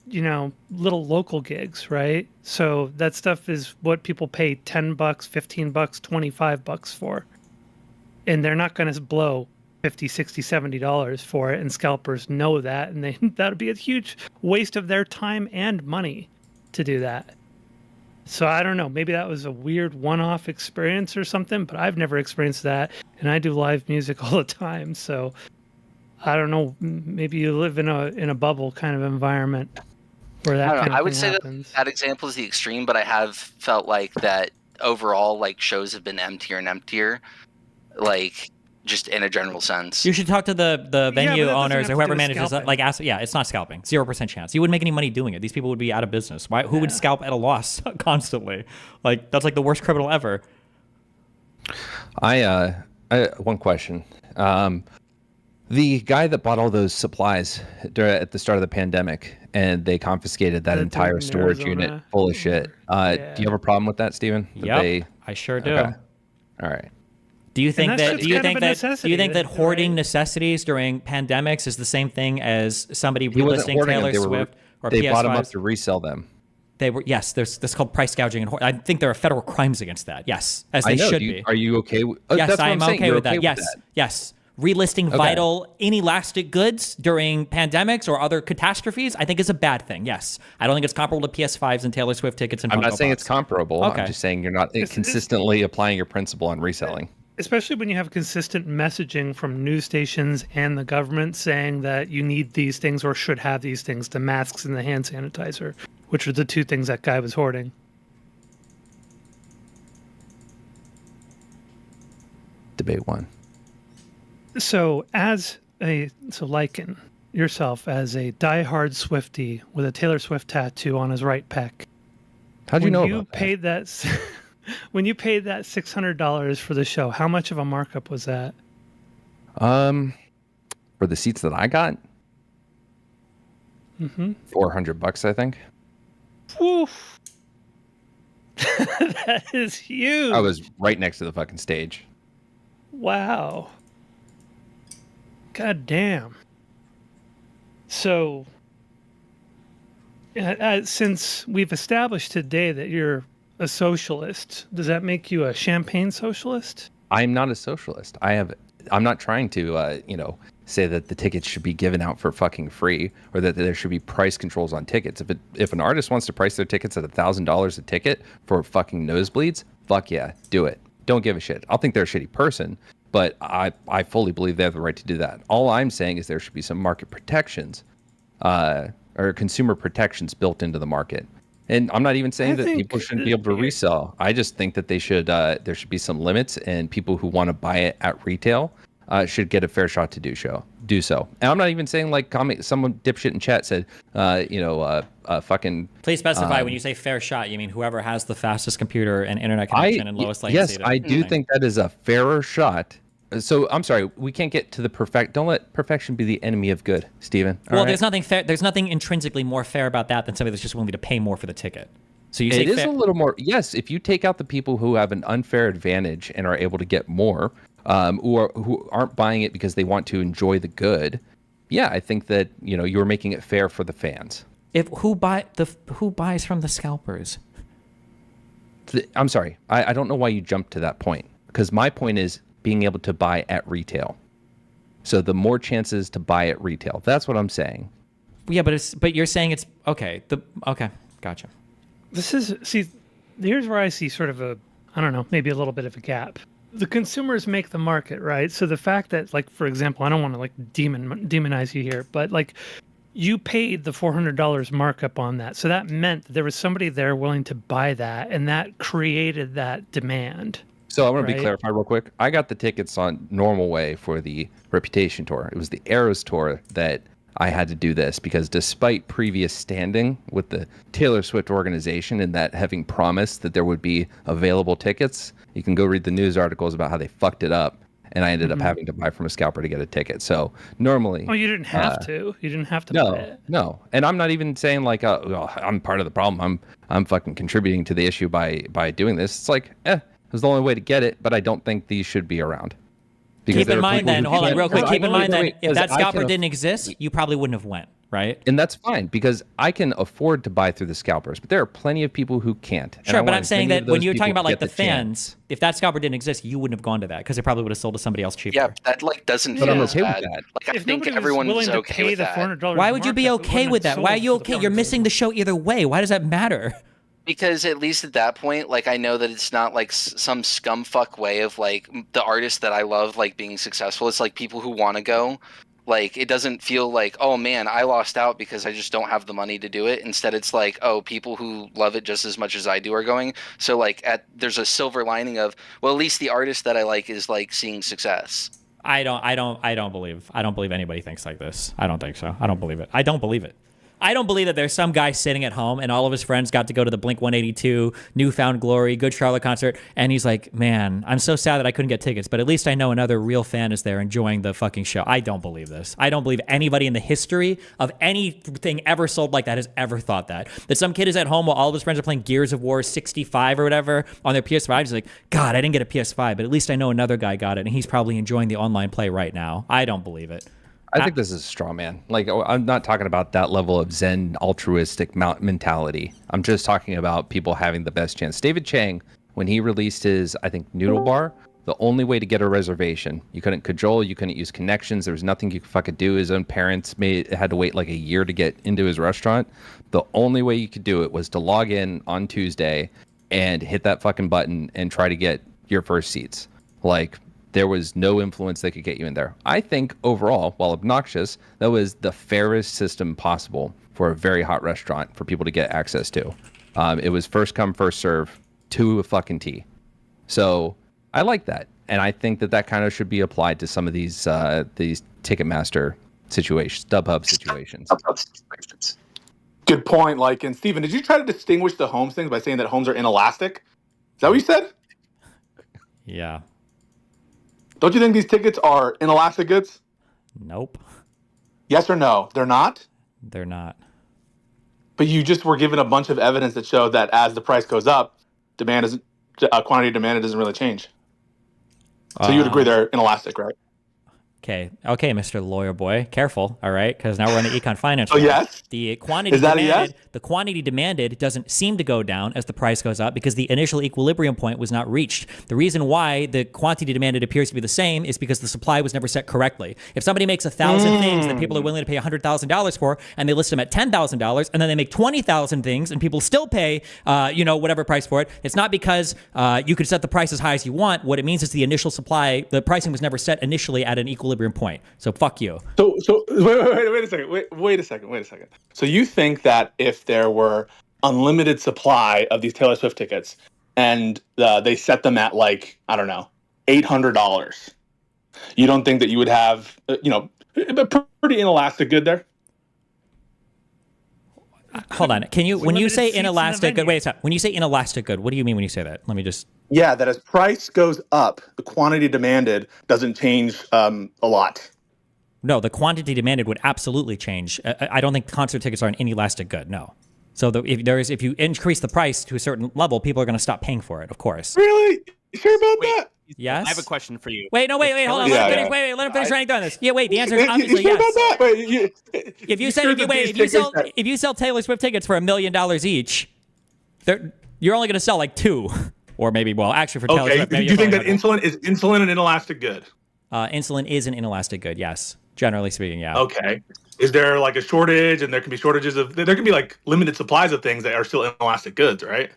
you know, little local gigs, right? So that stuff is what people pay $10, $15, $25 for. And they're not going to blow $50, $60, $70 for it, and scalpers know that, and that'd be a huge waste of their time and money to do that. So I don't know, maybe that was a weird one-off experience or something, but I've never experienced that, and I do live music all the time, so I don't know, maybe you live in a bubble kind of environment where that kind of thing happens. I would say that example is the extreme, but I have felt like that overall, like, shows have been emptier and emptier, like, just in a general sense. You should talk to the venue owners or whoever manages it. Like, ask, it's not scalping. 0% chance. You wouldn't make any money doing it. These people would be out of business. Who would scalp at a loss constantly? Like, that's like the worst criminal ever. I one question. The guy that bought all those supplies at the start of the pandemic, and they confiscated that entire storage unit full of shit. Do you have a problem with that, Steven? Yeah, I sure do. Okay. All right. Do you think that hoarding necessities during pandemics is the same thing as somebody relisting Taylor Swift or PS5s? They bought them up to resell them. They were, yes, there's this called price gouging, and I think there are federal crimes against that. Yes, as they I know. should be. Are you okay? Yes, that's what I I'm am saying. okay You're with that. Yes, yes. Relisting vital, inelastic goods during pandemics or other catastrophes, I think is a bad thing. Yes, I don't think it's comparable to PS5s and Taylor Swift tickets and. I'm Funko not saying Pops. it's comparable. Okay. I'm just saying you're not consistently applying your principle on reselling. Especially when you have consistent messaging from news stations and the government saying that you need these things or should have these things, the masks and the hand sanitizer, which are the two things that guy was hoarding. Debate one. So Lycan, yourself as a diehard Swiftie with a Taylor Swift tattoo on his right pec. How'd you know When you about paid that? When you paid that $600 for the show, how much of a markup was that? For the seats that I got, $400, I think. Woof. That is huge. I was right next to the fucking stage. Wow. God damn. So, since we've established today that you're a socialist, does that make you a champagne socialist? I'm not a socialist. I'm not trying to, say that the tickets should be given out for fucking free or that there should be price controls on tickets. If an artist wants to price their tickets at $1,000 a ticket for fucking nosebleeds, fuck yeah, do it. Don't give a shit. I'll think they're a shitty person, but I fully believe they have the right to do that. All I'm saying is there should be some market protections, or consumer protections built into the market. And I'm not even saying that people shouldn't be able to resell. I just think that they should. There should be some limits, and people who want to buy it at retail should get a fair shot to do so. And I'm not even saying like someone dipshit in chat said, fucking. Please specify when you say fair shot, you mean whoever has the fastest computer and internet connection and lowest latency. Yes, I do think that is a fairer shot. So I'm sorry, we can't get to the perfect. Don't let perfection be the enemy of good, Steven. Well, there's nothing fair. There's nothing intrinsically more fair about that than somebody that's just willing to pay more for the ticket. So you say it is a little more. Yes, if you take out the people who have an unfair advantage and are able to get more, who aren't buying it because they want to enjoy the good, yeah, I think that you're making it fair for the fans. Who buys from the scalpers? I'm sorry, I don't know why you jumped to that point, because my point is being able to buy at retail. So the more chances to buy at retail. That's what I'm saying. Yeah, but you're saying it's okay. Okay, gotcha. Here's where I see sort of maybe a little bit of a gap. The consumers make the market, right? So the fact that, like, for example, I don't want to like demonize you here, but like you paid the $400 markup on that. So that meant that there was somebody there willing to buy that, and that created that demand. So I want to be clarified real quick. I got the tickets on normal way for the Reputation tour. It was the Eras tour that I had to do this because despite previous standing with the Taylor Swift organization and that having promised that there would be available tickets, you can go read the news articles about how they fucked it up, and I ended up having to buy from a scalper to get a ticket. So normally... Oh, you didn't have to. You didn't have to buy it. No. And I'm not even saying like, I'm part of the problem. I'm fucking contributing to the issue by doing this. It's like, it was the only way to get it, but I don't think these should be around. Keep in mind then, hold on real quick, keep in mind that if that scalper didn't exist, you probably wouldn't have went, right? And that's fine, because I can afford to buy through the scalpers, but there are plenty of people who can't. Sure, but I'm saying that when you're talking about like the fans, if that scalper didn't exist, you wouldn't have gone to that, because it probably would have sold to somebody else cheaper. Yeah, that like doesn't But feel I'm as okay with bad. that. Like I If think nobody was everyone's willing to okay pay with the that. $400 Why would you be markup, it okay wouldn't with have that? Why are sold you to the okay? You're missing the show either way. Why does that matter? Because at least at that point, like I know that it's not like some scumfuck way of like the artists that I love like being successful. It's like people who want to go. Like it doesn't feel like, oh man, I lost out because I just don't have the money to do it. Instead, it's like, oh, people who love it just as much as I do are going. So like there's a silver lining of, well, at least the artist that I like is like seeing success. I don't believe anybody thinks like this. I don't think so. I don't believe it. I don't believe that there's some guy sitting at home and all of his friends got to go to the Blink-182 Newfound Glory Good Charlotte concert, and he's like, man, I'm so sad that I couldn't get tickets, but at least I know another real fan is there enjoying the fucking show. I don't believe this. I don't believe anybody in the history of anything ever sold like that has ever thought that. That some kid is at home while all of his friends are playing Gears of War 65 or whatever on their PS5. He's like, God, I didn't get a PS5, but at least I know another guy got it, and he's probably enjoying the online play right now. I don't believe it. I think this is a straw man. Like, I'm not talking about that level of Zen altruistic mentality. I'm just talking about people having the best chance. David Chang, when he released his, I think, noodle bar, the only way to get a reservation, you couldn't cajole, you couldn't use connections. There was nothing you could fucking do. His own parents had to wait like a year to get into his restaurant. The only way you could do it was to log in on Tuesday and hit that fucking button and try to get your first seats. Like, there was no influence that could get you in there. I think overall, while obnoxious, that was the fairest system possible for a very hot restaurant for people to get access to. It was first come, first serve to a fucking T. So I like that. And I think that kind of should be applied to some of these Ticketmaster situations, StubHub situations. Good point. Like, and Steven, did you try to distinguish the homes things by saying that homes are inelastic? Is that what you said? Yeah. Don't you think these tickets are inelastic goods? Nope. Yes or no? They're not? They're not. But you just were given a bunch of evidence that showed that as the price goes up, quantity demanded doesn't really change. So you would agree they're inelastic, right? Okay, Mr. Lawyer Boy, careful, all right? Because now we're on the econ finance. Oh, yes? The quantity Is that demanded, a yes? The quantity demanded doesn't seem to go down as the price goes up because the initial equilibrium point was not reached. The reason why the quantity demanded appears to be the same is because the supply was never set correctly. If somebody makes 1,000 things that people are willing to pay $100,000 for, and they list them at $10,000, and then they make 20,000 things, and people still pay, whatever price for it, it's not because you could set the price as high as you want. What it means is the initial supply, the pricing was never set initially at an equilibrium point. So fuck you. So wait a second. So you think that if there were unlimited supply of these Taylor Swift tickets and they set them at like, I don't know, $800, you don't think that you would have, a pretty inelastic good there? Hold on. Can you, when you say inelastic good, wait a second. When you say inelastic good, what do you mean when you say that? Let me just. Yeah, that as price goes up, the quantity demanded doesn't change a lot. No, the quantity demanded would absolutely change. I don't think concert tickets are an inelastic good. No. So if you increase the price to a certain level, people are going to stop paying for it. Of course. Really? You sure about that? Yes. I have a question for you. Hold on. Let him finish writing down this. Yeah, wait. The answer is obviously you sure yes. about that? If you sell Taylor Swift tickets for $1 million each, you're only going to sell like 2, or maybe actually for Taylor Swift. Do you think that insulin an inelastic good? Insulin is an inelastic good. Yes, generally speaking, yeah. Okay. Is there like a shortage, and there can be there can be like limited supplies of things that are still inelastic goods, right?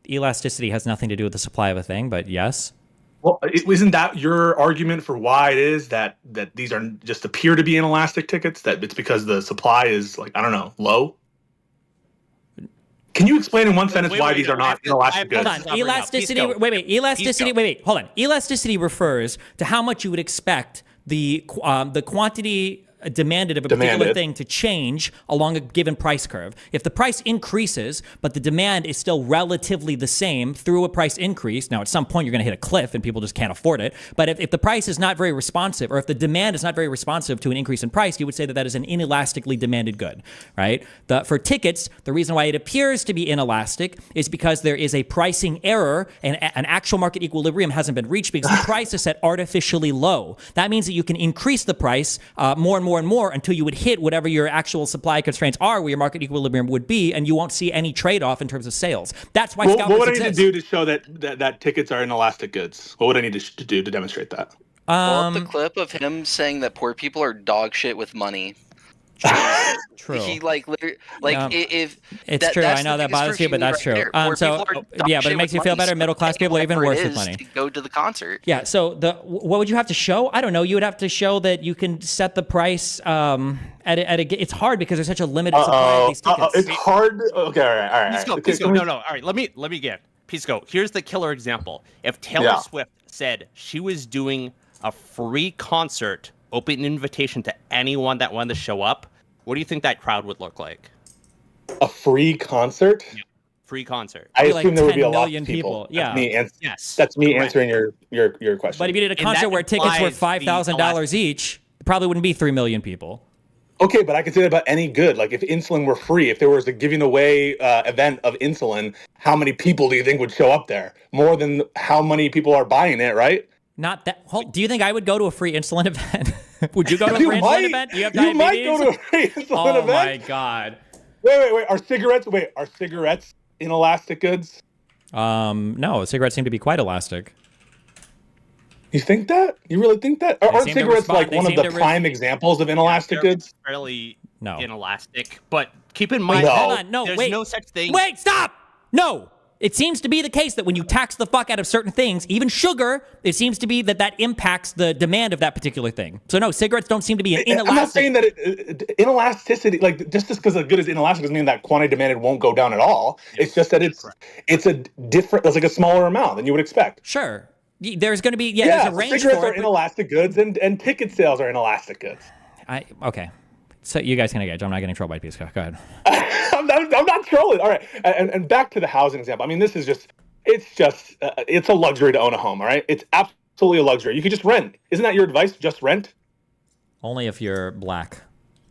Elasticity has nothing to do with the supply of a thing, but yes. Well, isn't that your argument for why it is that these are just appear to be inelastic tickets? That it's because the supply is like, I don't know, low? Can you explain in one sentence why these are not inelastic goods? Hold on. Elasticity. Hold on. Elasticity refers to how much you would expect the quantity demanded of a particular thing to change along a given price curve. If the price increases, but the demand is still relatively the same through a price increase, now at some point you're going to hit a cliff and people just can't afford it. But if the price is not very responsive, or if the demand is not very responsive to an increase in price, you would say that is an inelastically demanded good, right? For tickets, the reason why it appears to be inelastic is because there is a pricing error and an actual market equilibrium hasn't been reached because the price is set artificially low. That means that you can increase the price more and more until you would hit whatever your actual supply constraints are, where your market equilibrium would be, and you won't see any trade-off in terms of sales. That's why scalpers what would I exist. need to do to show that tickets are inelastic goods? What would I need to do to demonstrate that? Pull up the clip of him saying that poor people are dog shit with money. True. He if it's true. I know that bothers you, but that's true. But it makes you feel better. Middle class people are even worse with money. To go to the concert. Yeah. So what would you have to show? I don't know. You would have to show that you can set the price it's hard because there's such a limited supply of these tickets. It's hard. Okay. All right. Pisco. No. All right. Let me begin. Pisco. Here's the killer example. If Taylor Swift said she was doing a free concert, open invitation to anyone that wanted to show up, what do you think that crowd would look like? A free concert? Yeah. Free concert. I assume there would be a lot million of people. Yeah. That's me answering your question. But if you did a concert where tickets were $5,000 each, it probably wouldn't be 3 million people. Okay, but I could say that about any good. Like if insulin were free, if there was a giving away event of insulin, how many people do you think would show up there? More than how many people are buying it, right? Not that. Do you think I would go to a free insulin event? Would you go to a Free Insulin event? Do you have diabetes? You might go to a free insulin event. Oh my god. Wait. Are cigarettes inelastic goods? No, cigarettes seem to be quite elastic. You think that? You really think that? Aren't seem to cigarettes respond- like they one of seem the to prime examples of inelastic goods? Fairly No. inelastic, but keep in mind, No. Hold on, no, there's wait. no such thing. Wait, stop! No! It seems to be the case that when you tax the fuck out of certain things, even sugar, it seems to be that impacts the demand of that particular thing. So no, cigarettes don't seem to be an inelastic. I'm not saying that inelasticity, like just because a good is inelastic doesn't mean that quantity demanded won't go down at all. It's just that it's a different, it's like a smaller amount than you would expect. Sure. There's going to be, there's a range cigarettes for are it. inelastic goods and ticket sales are inelastic goods. Okay. So you guys can engage. I'm not getting trolled by Pisco. Go ahead. I'm not trolling. All right. And back to the housing example. I mean, this is it's a luxury to own a home. All right. It's absolutely a luxury. You could just rent. Isn't that your advice? Just rent? Only if you're black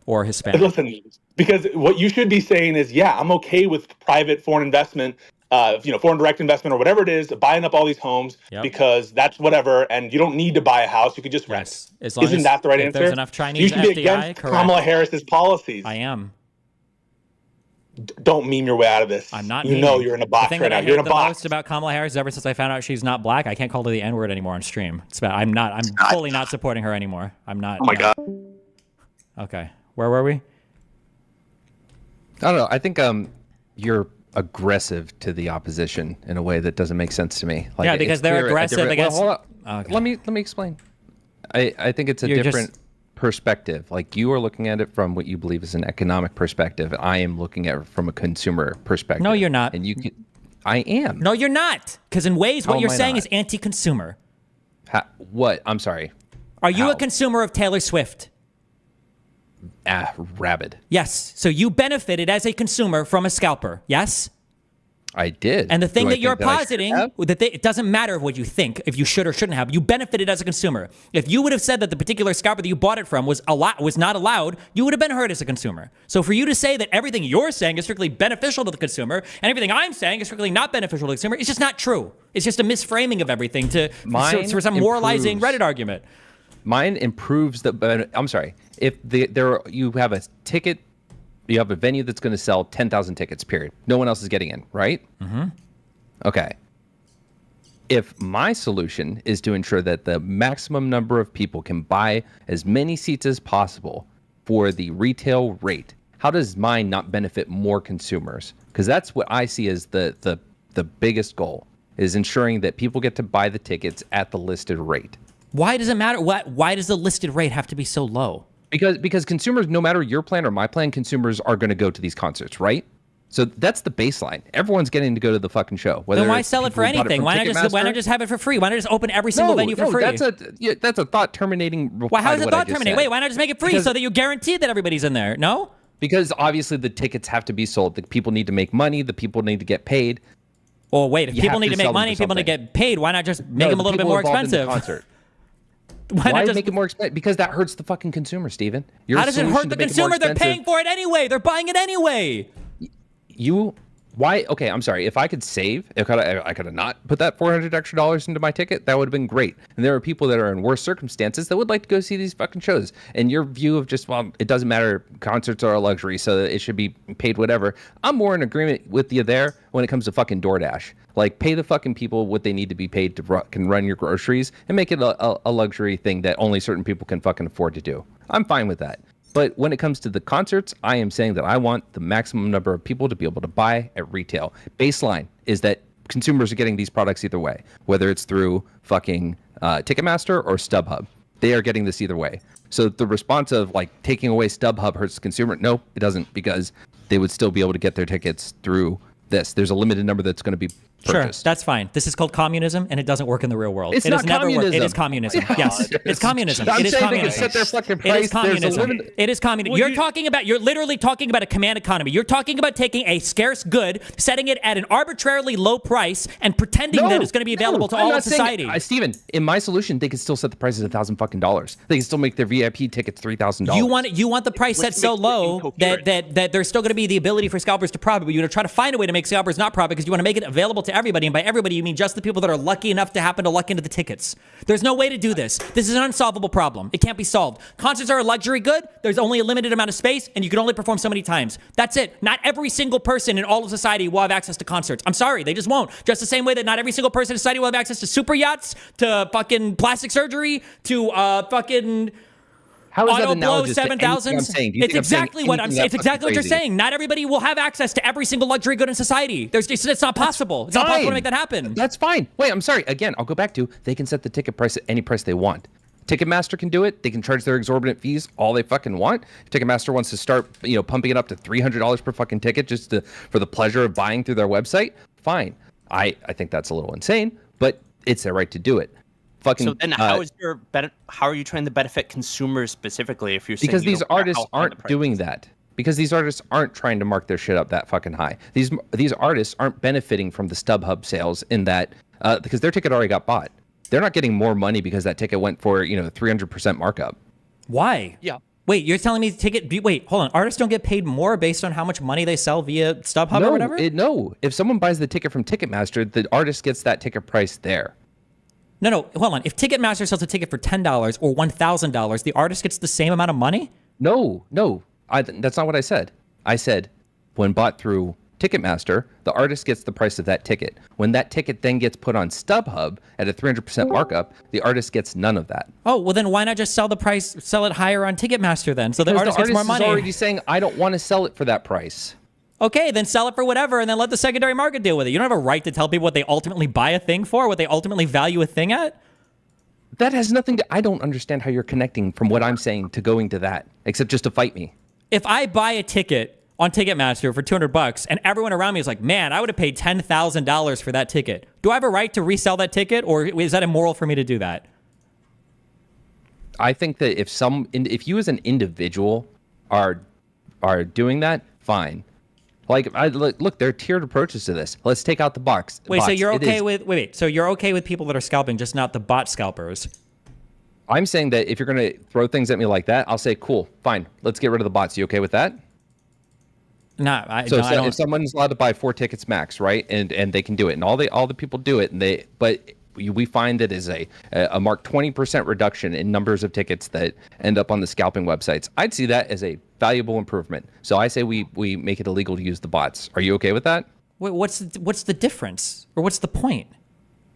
or Hispanic. Listen, because what you should be saying is, yeah, I'm okay with private foreign investment, foreign direct investment or whatever it is, buying up all these homes because that's whatever, and you don't need to buy a house. You could just rent. Yes. As long Isn't as, that the right if answer? There's enough Chinese you should be FDI, against correct. Kamala Harris's policies. I am. Don't meme your way out of this. I'm not. You know you're in a box the thing right that now. I You're in hate a the box. most about Kamala Harris is ever since I found out she's not black, I can't call her the N-word anymore on stream. I'm fully not supporting her anymore. I'm not. Oh my God. Okay. Where were we? I don't know. I think you're aggressive to the opposition in a way that doesn't make sense to me. Like, Yeah, because it's they're clear a aggressive different- against- Well, hold on. Okay. Let me explain. I think it's a You're different perspective. Like, you are looking at it from what you believe is an economic perspective. I am looking at it from a consumer perspective. No, you're not. And I am. No, you're not. Because in ways, what How you're am I saying not? is anti-consumer. What? I'm sorry. Are you How? a consumer of Taylor Swift? Rabid. Yes. So you benefited as a consumer from a scalper. Yes? I did. And the thing Do I that you're think I should positing, have? it doesn't matter what you think, if you should or shouldn't have. You benefited as a consumer. If you would have said that the particular scalper that you bought it from was not allowed, you would have been hurt as a consumer. So for you to say that everything you're saying is strictly beneficial to the consumer and everything I'm saying is strictly not beneficial to the consumer, it's just not true. It's just a misframing of everything for some moralizing improves. Reddit argument. Mine improves the. I'm sorry. If you have a ticket, you have a venue that's going to sell 10,000 tickets. Period. No one else is getting in, right? Mm-hmm. Okay. If my solution is to ensure that the maximum number of people can buy as many seats as possible for the retail rate, how does mine not benefit more consumers? Because that's what I see as the biggest goal, is ensuring that people get to buy the tickets at the listed rate. Why does it matter? Why does the listed rate have to be so low? Because consumers, no matter your plan or my plan, consumers are going to go to these concerts, right? So that's the baseline. Everyone's getting to go to the fucking show. Then why sell it for anything? Why not just have it for free? Why not just open every single venue for free? That's a thought terminating. Well, how is it thought terminating? Wait, why not just make it free so that you're guaranteed that everybody's in there? No? Because obviously the tickets have to be sold. The people need to make money. The people need to get paid. Well, wait, if You people have need to to make sell them money, for people need to something. get paid. Why not just make them a the little bit people more involved in the expensive? concert. Why Why not just make it more expensive? Because that hurts the fucking consumer, Steven. How does it hurt the consumer? They're paying for it anyway. They're buying it anyway. Why? Okay, I'm sorry. If I could save, I could have not put that $400 extra into my ticket. That would have been great. And there are people that are in worse circumstances that would like to go see these fucking shows. And your view of just, well, it doesn't matter. Concerts are a luxury, so it should be paid whatever. I'm more in agreement with you there when it comes to fucking DoorDash. Like, pay the fucking people what they need to be paid to can run your groceries and make it a luxury thing that only certain people can fucking afford to do. I'm fine with that. But when it comes to the concerts, I am saying that I want the maximum number of people to be able to buy at retail. Baseline is that consumers are getting these products either way, whether it's through fucking Ticketmaster or StubHub. They are getting this either way. So the response of like taking away StubHub hurts the consumer. No, it doesn't, because they would still be able to get their tickets through this. There's a limited number that's going to be purchased. Sure, that's fine. This is called communism, and it doesn't work in the real world. It's It not has never worked. communism. It is communism. Yes, it's communism. I'm It is saying they can communism. set their fucking It is price. There's a communism. limit. It is communism. Well, You're literally talking about a command economy. You're talking about taking a scarce good, setting it at an arbitrarily low price, and pretending that it's going to be available to I'm all not of saying- society. Steven, in my solution, they could still set the price at $1,000 fucking dollars. They can still make their VIP tickets $3,000. You want the price set so makes it low that incoherent. there's still going to be the ability for scalpers to profit, but you're going to try to find a way to make scalpers not profit because you want to make it available to to everybody, and by everybody you mean just the people that are lucky enough to happen to luck into the tickets. There's no way to do this. This is an unsolvable problem. It can't be solved. Concerts are a luxury good. There's only a limited amount of space, and you can only perform so many times. That's it. Not every single person in all of society will have access to concerts. I'm sorry, they just won't. Just the same way that not every single person in society will have access to super yachts, to fucking plastic surgery, to fucking... How is that Auto Blow analogous to anything 7000s. I'm saying? It's exactly what I'm saying. It's exactly what you're crazy? saying. Not everybody will have access to every single luxury good in society. It's not possible. It's not possible to make that happen. That's fine. Wait, I'm sorry. Again, I'll go back to they can set the ticket price at any price they want. Ticketmaster can do it. They can charge their exorbitant fees all they fucking want. If Ticketmaster wants to start, pumping it up to $300 per fucking ticket just for the pleasure of buying through their website, fine. I think that's a little insane, but it's their right to do it. Fucking, so then how are you trying to benefit consumers specifically if you're saying because you these don't care artists how high the aren't price doing is? that. Because these artists aren't trying to mark their shit up that fucking high. These artists aren't benefiting from the StubHub sales in that because their ticket already got bought. They're not getting more money because that ticket went for 300% markup. Why? Yeah. Wait, you're telling me wait, hold on. Artists don't get paid more based on how much money they sell via StubHub or whatever? No. If someone buys the ticket from Ticketmaster, the artist gets that ticket price there. No, hold on. If Ticketmaster sells a ticket for $10 or $1,000, the artist gets the same amount of money? No. That's not what I said. I said when bought through Ticketmaster, the artist gets the price of that ticket. When that ticket then gets put on StubHub at a 300% markup, the artist gets none of that. Oh, well then why not just sell it higher on Ticketmaster then? So the artist gets more money. Is already saying, I don't want to sell it for that price. Okay, then sell it for whatever and then let the secondary market deal with it. You don't have a right to tell people what they ultimately buy a thing for, what they ultimately value a thing at? That has nothing to... I don't understand how you're connecting from what I'm saying to going to that, except just to fight me. If I buy a ticket on Ticketmaster for $200 and everyone around me is like, man, I would have paid $10,000 for that ticket. Do I have a right to resell that ticket, or is that immoral for me to do that? I think that if you as an individual are doing that, fine. Look, there are tiered approaches to this. Let's take out the box. Wait, so you're okay with so you're okay with people that are scalping, just not the bot scalpers? I'm saying that if you're going to throw things at me like that, I'll say, cool, fine. Let's get rid of the bots. You okay with that? I don't. So if someone's allowed to buy 4 tickets max, right, and they can do it, and all the people do it, but we find that is a marked 20% reduction in numbers of tickets that end up on the scalping websites. I'd see that as a valuable improvement. So I say we make it illegal to use the bots. Are you okay with that? Wait, what's the difference, or what's the point?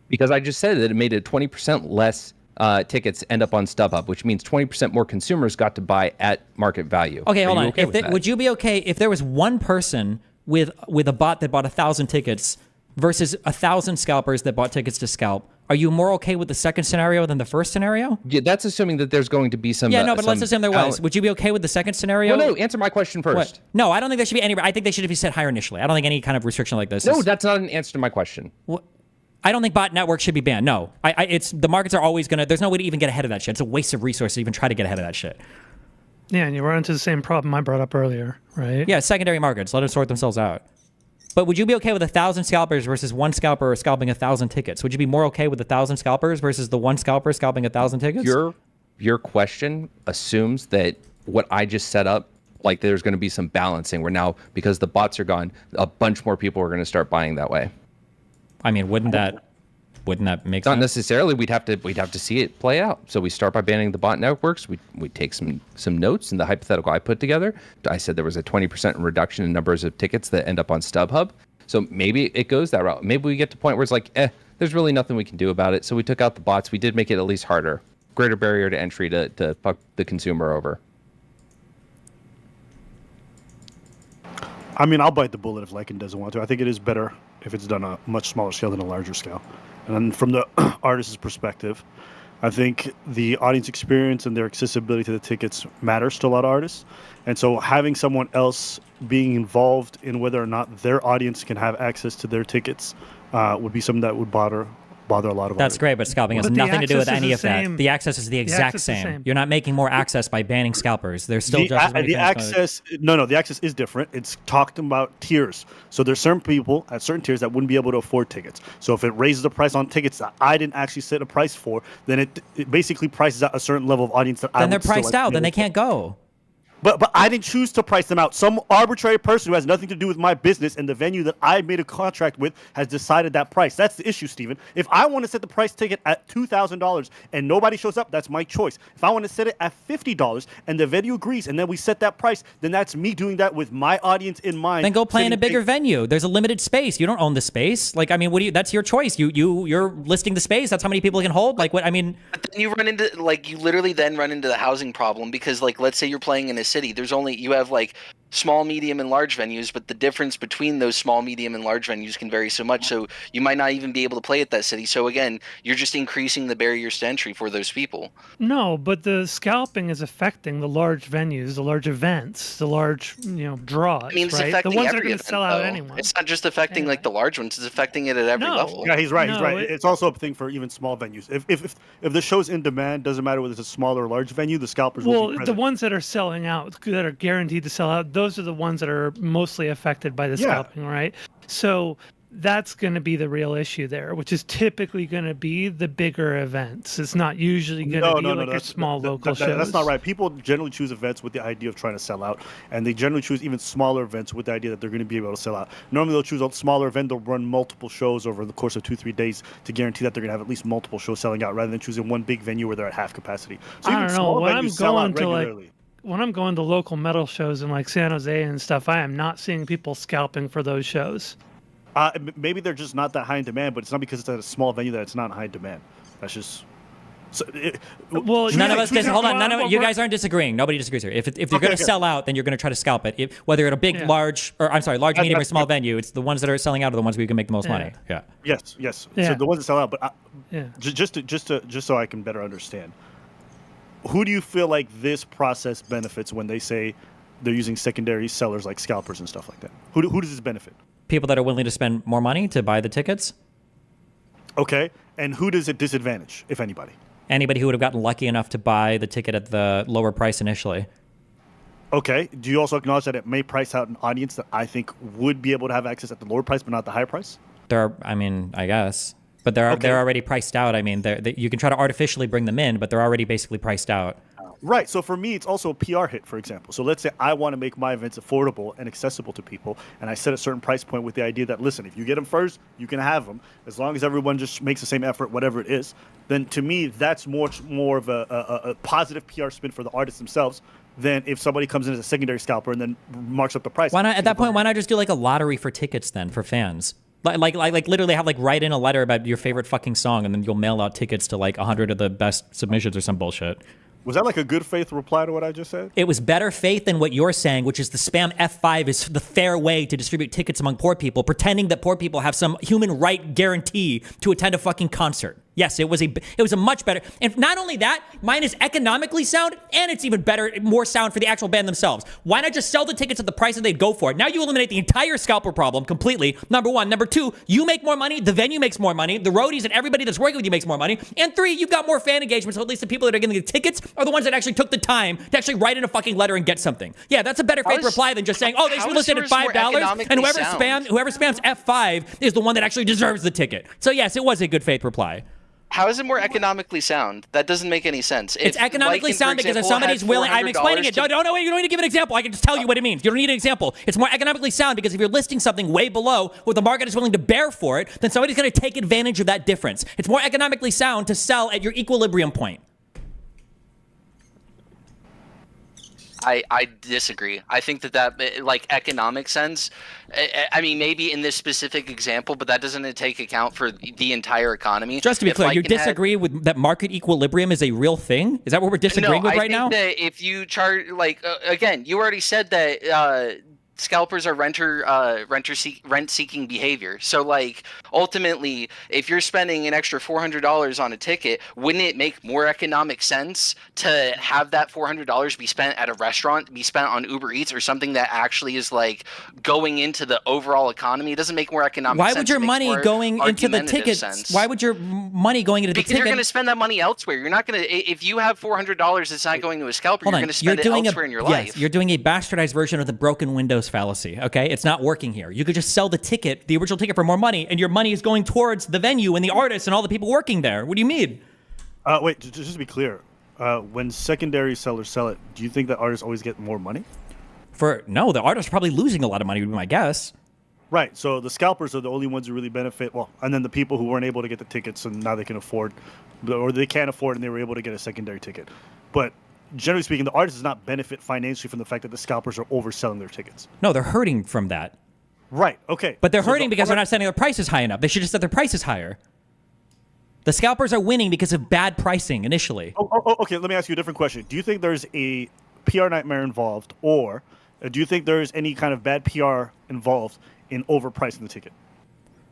Because I just said that it made it 20% less tickets end up on StubHub, which means 20% more consumers got to buy at market value. Okay, hold on. Okay Would you be okay if there was one person with a bot that bought 1,000 tickets versus 1,000 scalpers that bought tickets to scalp? Are you more okay with the second scenario than the first scenario? Yeah, that's assuming that there's going to be some... but let's assume there was. Would you be okay with the second scenario? Well, no, answer my question first. What? No, I don't think there should be any... I think they should be set higher initially. I don't think any kind of restriction like this No, that's not an answer to my question. I don't think bot networks should be banned. No. It's the markets are always going to... There's no way to even get ahead of that shit. It's a waste of resources to even try to get ahead of that shit. Yeah, and you run into the same problem I brought up earlier, right? Yeah, secondary markets. Let them sort themselves out. But would you be okay with 1,000 scalpers versus one scalper scalping 1,000 tickets? Would you be more okay with 1,000 scalpers versus the one scalper scalping 1,000 tickets? Your question assumes that what I just set up, like there's going to be some balancing where now, because the bots are gone, a bunch more people are going to start buying that way. I mean, wouldn't that make sense? Not necessarily. We'd have to see it play out. So we start by banning the bot networks. We take some notes in the hypothetical I put together. I said there was a 20% reduction in numbers of tickets that end up on StubHub. So maybe it goes that route. Maybe we get to a point where it's like, there's really nothing we can do about it. So we took out the bots. We did make it at least harder. Greater barrier to entry to fuck the consumer over. I mean, I'll bite the bullet if Lycan doesn't want to. I think it is better if it's done on a much smaller scale than a larger scale. And then from the artist's perspective, I think the audience experience and their accessibility to the tickets matters to a lot of artists. And so having someone else being involved in whether or not their audience can have access to their tickets would be something that would bother a lot of artists. That's great, but scalping has nothing to do with any of that. The access is the exact same. You're not making more access by banning scalpers. There's still just as many the access. No, the access is different. It's talked about tiers. So there's certain people at certain tiers that wouldn't be able to afford tickets. So if it raises the price on tickets that I didn't actually set a price for, then it basically prices out a certain level of audience that then they're priced out. Then they can't go. But I didn't choose to price them out. Some arbitrary person who has nothing to do with my business and the venue that I made a contract with has decided that price. That's the issue, Steven. If I want to set the price ticket at $2,000 and nobody shows up, that's my choice. If I want to set it at $50 and the venue agrees and then we set that price, then that's me doing that with my audience in mind. Then go play in a bigger venue. There's a limited space. You don't own the space. Like, I mean, what do you? That's your choice. You're listing the space. That's how many people can hold. Like, what? I mean, but then you run into you literally then run into the housing problem because let's say you're playing in a city. You have small, medium, and large venues, but the difference between those small, medium, and large venues can vary so much. So you might not even be able to play at that city. So again, you're just increasing the barriers to entry for those people. No, but the scalping is affecting the large venues, the large events, the large draws. I mean, it's right? affecting the ones that are every going to event, sell out though. anyway. It's not just affecting the large ones; it's affecting it at every level. Yeah, he's right. No, It's also a thing for even small venues. If the show's in demand, doesn't matter whether it's a small or large venue, the scalpers will be the present. ones that are selling out, that are guaranteed to sell out, those are the ones that are mostly affected by the scalping, right? So that's going to be the real issue there, which is typically going to be the bigger events. It's not usually going to be your small local shows. That's not right. People generally choose events with the idea of trying to sell out, and they generally choose even smaller events with the idea that they're going to be able to sell out. Normally, they'll choose a smaller event. They'll run multiple shows over the course of 2-3 days to guarantee that they're going to have at least multiple shows selling out, rather than choosing one big venue where they're at half capacity. So I even don't know. small When venues I'm sell out going to regularly. when I'm going to local metal shows in San Jose and stuff, I am not seeing people scalping for those shows. Maybe they're just not that high in demand, but it's not because it's at a small venue that it's not in high demand. That's just. Well, none of us. Hold on. You guys aren't disagreeing. Nobody disagrees here. If they're going to sell out, then you're going to try to scalp it. Whether at a big, large, medium, or small venue, it's the ones that are selling out are the ones where you can make the most money. Yeah. Yes. Yeah. So the ones that sell out, but just so I can better understand, who do you feel like this process benefits when they say they're using secondary sellers like scalpers and stuff like that? Who does this benefit? People that are willing to spend more money to buy the tickets. Okay, and who does it disadvantage, if anybody? Anybody who would have gotten lucky enough to buy the ticket at the lower price initially. Okay, do you also acknowledge that it may price out an audience that I think would be able to have access at the lower price but not the higher price? I guess. But they're already priced out. I mean, you can try to artificially bring them in, but they're already basically priced out. Right. So for me, it's also a PR hit, for example. So let's say I want to make my events affordable and accessible to people, and I set a certain price point with the idea that, listen, if you get them first, you can have them. As long as everyone just makes the same effort, whatever it is, then to me, that's much more of a positive PR spin for the artists themselves than if somebody comes in as a secondary scalper and then marks up the price. Why not, at that point, why not just do a lottery for tickets then for fans? Like literally have write in a letter about your favorite fucking song, and then you'll mail out tickets to 100 of the best submissions or some bullshit. Was that a good faith reply to what I just said? It was better faith than what you're saying, which is the spam F5 is the fair way to distribute tickets among poor people, pretending that poor people have some human right guarantee to attend a fucking concert. Yes, it was a much better. And not only that, mine is economically sound, and it's even better, more sound for the actual band themselves. Why not just sell the tickets at the price that they'd go for it? Now you eliminate the entire scalper problem completely, number one. Number two, you make more money, the venue makes more money, the roadies and everybody that's working with you makes more money. And three, you've got more fan engagement, so at least the people that are getting the tickets are the ones that actually took the time to actually write in a fucking letter and get something. Yeah, that's a better faith reply than just saying, oh, they should list it at $5, and whoever spams F5 is the one that actually deserves the ticket. So yes, it was a good faith reply. How is it more economically sound? That doesn't make any sense. It's economically sound because if somebody's willing, I'm explaining it. No, wait, you don't need to give an example. I can just tell you what it means. You don't need an example. It's more economically sound because if you're listing something way below what the market is willing to bear for it, then somebody's going to take advantage of that difference. It's more economically sound to sell at your equilibrium point. I disagree. I think that economic sense, I mean, maybe in this specific example, but that doesn't take account for the entire economy. Just to be clear, you disagree with that market equilibrium is a real thing? Is that what we're disagreeing with right now? No, I think that if you charge, again, you already said that scalpers are rent-seeking behavior. So, ultimately, if you're spending an extra $400 on a ticket, wouldn't it make more economic sense to have that $400 be spent at a restaurant, be spent on Uber Eats or something that actually is, going into the overall economy? It doesn't make more economic sense. Why would your money going into the tickets? Why would your money going into the ticket? Because you're going to spend that money elsewhere. You're not going to, if you have $400 that's not going to a scalper, you're going to spend it elsewhere in your life. Yes, you're doing a bastardized version of the broken windows fallacy, okay? It's not working here. You could just sell the ticket, the original ticket, for more money, and your money is going towards the venue and the artists and all the people working there. What do you mean? Wait, just to be clear, When secondary sellers sell it, do you think that artists always get more money? No, the artists are probably losing a lot of money, would be my guess. Right. So the scalpers are the only ones who really benefit. Well, and then the people who weren't able to get the tickets and now they can afford, or they can't afford and they were able to get a secondary ticket. But generally speaking, the artist does not benefit financially from the fact that the scalpers are overselling their tickets. No, they're hurting from that. Right. Okay. But they're hurting because they're not setting their prices high enough. They should just set their prices higher. The scalpers are winning because of bad pricing initially. Okay. Let me ask you a different question. Do you think there's a PR nightmare involved, or do you think there's any kind of bad PR involved in overpricing the ticket?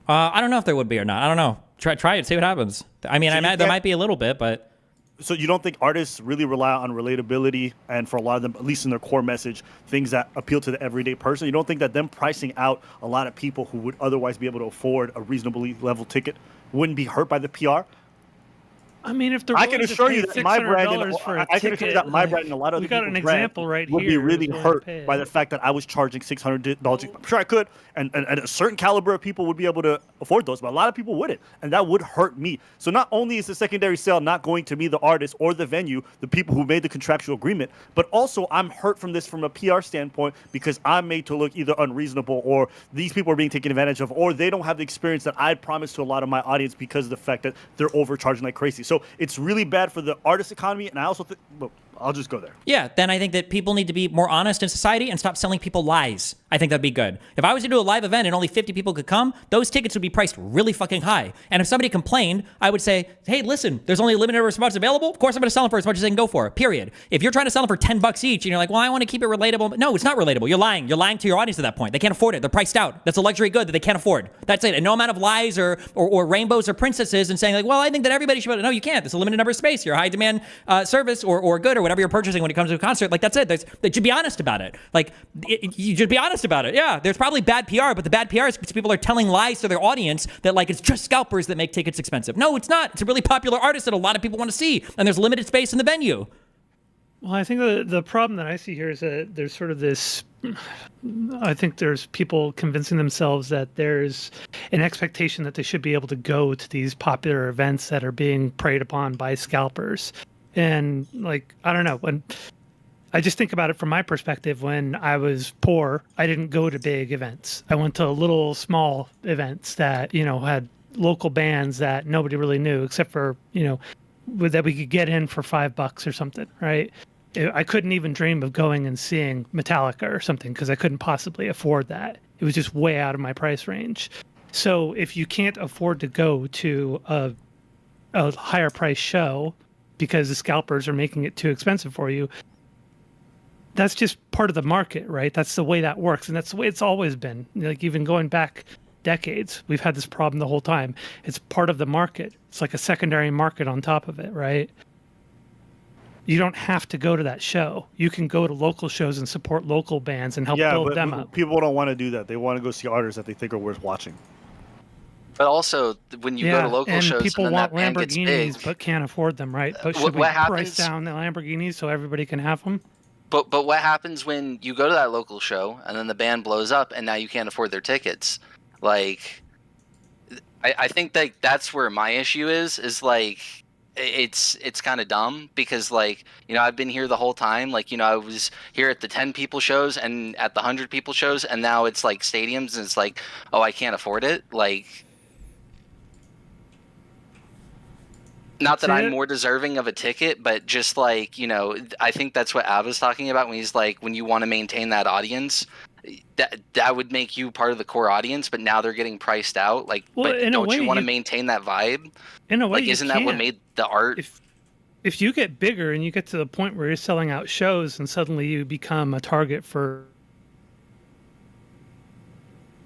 I don't know if there would be or not. I don't know. Try it. See what happens. I mean, there might be a little bit, but... So you don't think artists really rely on relatability and for a lot of them, at least in their core message, things that appeal to the everyday person? You don't think that them pricing out a lot of people who would otherwise be able to afford a reasonably level ticket wouldn't be hurt by the PR? I mean, if they're I can assure you that my brand and I can assure you that my brand and a lot of we other got an people's example right would here. be really hurt by the fact that I was charging $600. I'm sure I could, and a certain caliber of people would be able to afford those, but a lot of people wouldn't, and that would hurt me. So not only is the secondary sale not going to me, the artist or the venue, the people who made the contractual agreement, but also I'm hurt from this from a PR standpoint because I'm made to look either unreasonable or these people are being taken advantage of, or they don't have the experience that I promised to a lot of my audience because of the fact that they're overcharging like crazy. So it's really bad for the artist economy, and I also think, well, I'll just go there. Yeah, then I think that people need to be more honest in society and stop selling people lies. I think that'd be good. If I was to do a live event and only 50 people could come, those tickets would be priced really fucking high. And if somebody complained, I would say, hey, listen, there's only a limited number of spots available. Of course, I'm going to sell them for as much as I can go for, period. If you're trying to sell them for $10 each and you're like, well, I want to keep it relatable. No, it's not relatable. You're lying. You're lying to your audience at that point. They can't afford it. They're priced out. That's a luxury good that they can't afford. That's it. And no amount of lies or rainbows or princesses and saying like, well, I think that everybody should. No, you can't. There's a limited number of space. You're a high demand service or good or whatever you're purchasing when it comes to a concert. Like, that's it. They should be honest about it. Like, you should be honest about it. Yeah, there's probably bad PR, but the bad PR is because people are telling lies to their audience that like it's just scalpers that make tickets expensive. No, it's not. It's a really popular artist that a lot of people want to see, and there's limited space in the venue. Well, I think the problem that I see here is that there's sort of this. I think there's people convincing themselves that there's an expectation that they should be able to go to these popular events that are being preyed upon by scalpers. And like, I don't know, when I just think about it from my perspective, when I was poor, I didn't go to big events. I went to little small events that, had local bands that nobody really knew except for, that we could get in for $5 or something, right? I couldn't even dream of going and seeing Metallica or something because I couldn't possibly afford that. It was just way out of my price range. So if you can't afford to go to a higher price show because the scalpers are making it too expensive for you, that's just part of the market, right? That's the way that works. And that's the way it's always been. Like even going back decades, we've had this problem the whole time. It's part of the market. It's like a secondary market on top of it, right? You don't have to go to that show. You can go to local shows and support local bands and help build them up. People don't want to do that. They want to go see artists that they think are worth watching. But also, when you go to local shows, people and then want that band gets Lamborghinis big, but can't afford them, right? But should we price down the Lamborghinis so everybody can have them? But what happens when you go to that local show and then the band blows up and now you can't afford their tickets? Like, I think that that's where my issue is like, it's kind of dumb because like, I've been here the whole time. Like, I was here at the 10 people shows and at the 100 people shows, and now it's like stadiums and it's like, oh, I can't afford it. Like, not that I'm more deserving of a ticket, but just like, I think that's what Ab was talking about when he's like, when you want to maintain that audience, that would make you part of the core audience, but now they're getting priced out. Like, well, but don't you want to maintain that vibe? In a way, like, isn't that what made the art? If you get bigger and you get to the point where you're selling out shows and suddenly you become a target for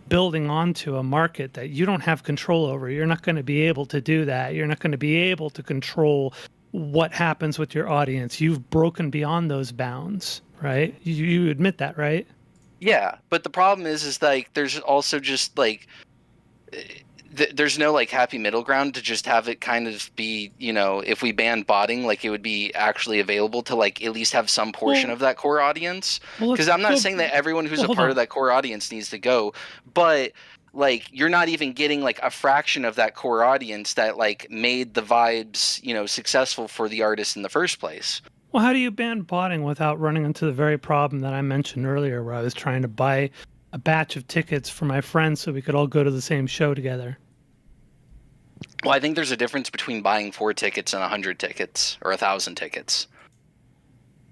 building onto a market that you don't have control over, you're not going to be able to do that. You're not going to be able to control what happens with your audience. You've broken beyond those bounds, right? You admit that, right? Yeah, but the problem is like there's also just like there's no like happy middle ground to just have it kind of be, if we ban botting, like it would be actually available to like at least have some portion of that core audience. Because I'm not saying that everyone who's a part of that core audience needs to go, but like you're not even getting like a fraction of that core audience that like made the vibes, you know, successful for the artist in the first place. Well, how do you ban botting without running into the very problem that I mentioned earlier, where I was trying to buy a batch of tickets for my friends so we could all go to the same show together? Well, I think there's a difference between buying 4 tickets and 100 tickets or 1,000 tickets.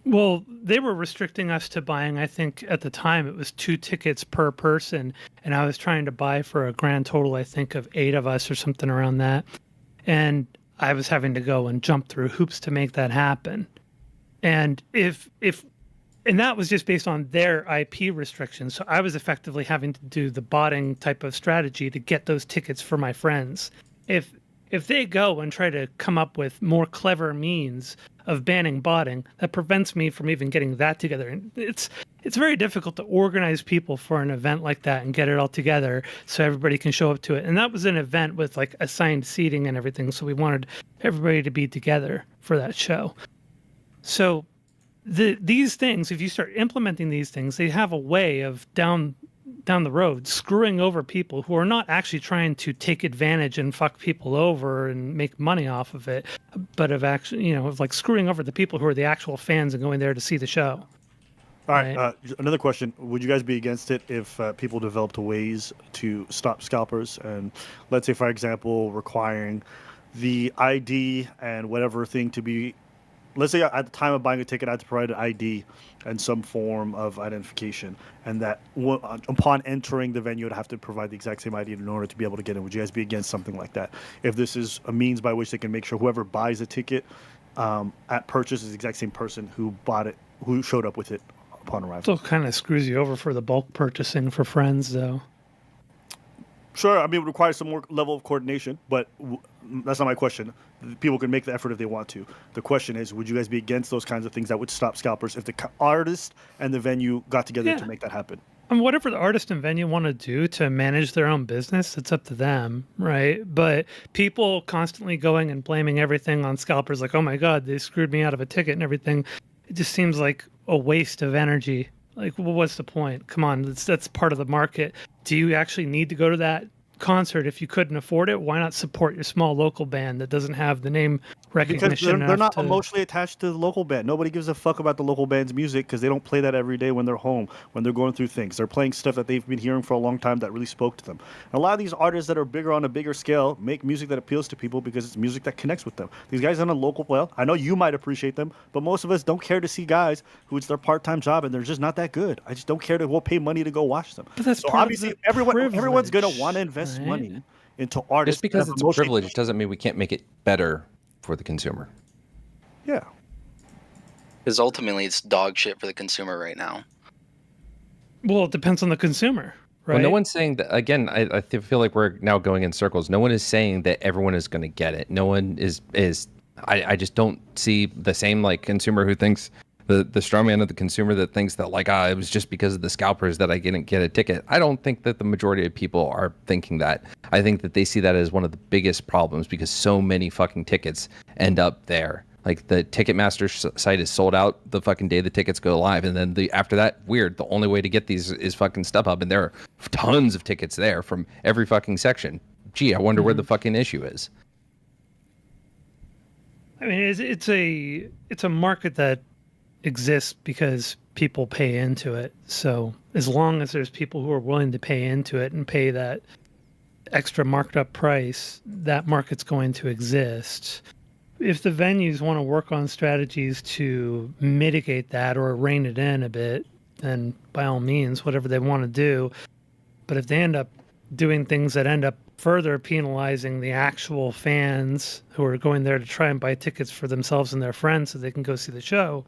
Well, they were restricting us to buying, I think at the time it was 2 tickets per person. And I was trying to buy for a grand total, I think, of 8 of us or something around that. And I was having to go and jump through hoops to make that happen. And and that was just based on their IP restrictions. So I was effectively having to do the botting type of strategy to get those tickets for my friends. If they go and try to come up with more clever means of banning botting, that prevents me from even getting that together. And it's very difficult to organize people for an event like that and get it all together so everybody can show up to it. And that was an event with like assigned seating and everything. So we wanted everybody to be together for that show. So these things, if you start implementing these things, they have a way of down the road screwing over people who are not actually trying to take advantage and fuck people over and make money off of it, but of actually, you know, like screwing over the people who are the actual fans and going there to see the show. All right. Another question. Would you guys be against it if people developed ways to stop scalpers? And let's say, for example, requiring the ID and whatever thing to be, let's say at the time of buying a ticket, I had to provide an ID and some form of identification, and that upon entering the venue, I'd have to provide the exact same ID in order to be able to get in. Would you guys be against something like that? If this is a means by which they can make sure whoever buys a ticket at purchase is the exact same person who bought it, who showed up with it upon arrival. Still kind of screws you over for the bulk purchasing for friends, though. Sure, I mean, it requires some more level of coordination, but that's not my question. People can make the effort if they want to. The question is, would you guys be against those kinds of things that would stop scalpers if the artist and the venue got together to make that happen? And whatever the artist and venue want to do to manage their own business, it's up to them, right? But people constantly going and blaming everything on scalpers, like, oh my God, they screwed me out of a ticket and everything. It just seems like a waste of energy. Like, well, what's the point? Come on, that's part of the market. Do you actually need to go to that concert if you couldn't afford it? Why not support your small local band that doesn't have the name recognition? Because they're not emotionally attached to the local band. Nobody gives a fuck about the local band's music because they don't play that every day when they're home, when they're going through things. They're playing stuff that they've been hearing for a long time that really spoke to them. And a lot of these artists that are bigger on a bigger scale make music that appeals to people because it's music that connects with them. These guys on a local, well, I know you might appreciate them, but most of us don't care to see guys who it's their part-time job and they're just not that good. I just don't care to pay money to go watch them. But that's so part obviously of the everyone's going to privilege, want to invest right? money into artists. Just because it's a privilege doesn't mean we can't make it better for the consumer. Yeah. Because ultimately it's dog shit for the consumer right now. Well, Well, it depends on the consumer, right? Well, no one's saying that. Again, I feel like we're now going in circles. No one is saying that everyone is going to get it. No one is. I just don't see the same like consumer who thinks the straw man of the consumer that thinks that like it was just because of the scalpers that I didn't get a ticket. I don't think that the majority of people are thinking that. I think that they see that as one of the biggest problems because so many fucking tickets end up there. Like the Ticketmaster site is sold out the fucking day the tickets go live, and then after that, weird. The only way to get these is fucking StubHub, and there are tons of tickets there from every fucking section. Gee, I wonder where the fucking issue is. I mean, it's a market that exists because people pay into it. So as long as there's people who are willing to pay into it and pay that extra marked up price, that market's going to exist. If the venues want to work on strategies to mitigate that or rein it in a bit, then by all means, whatever they want to do. But if they end up doing things that end up further penalizing the actual fans who are going there to try and buy tickets for themselves and their friends so they can go see the show,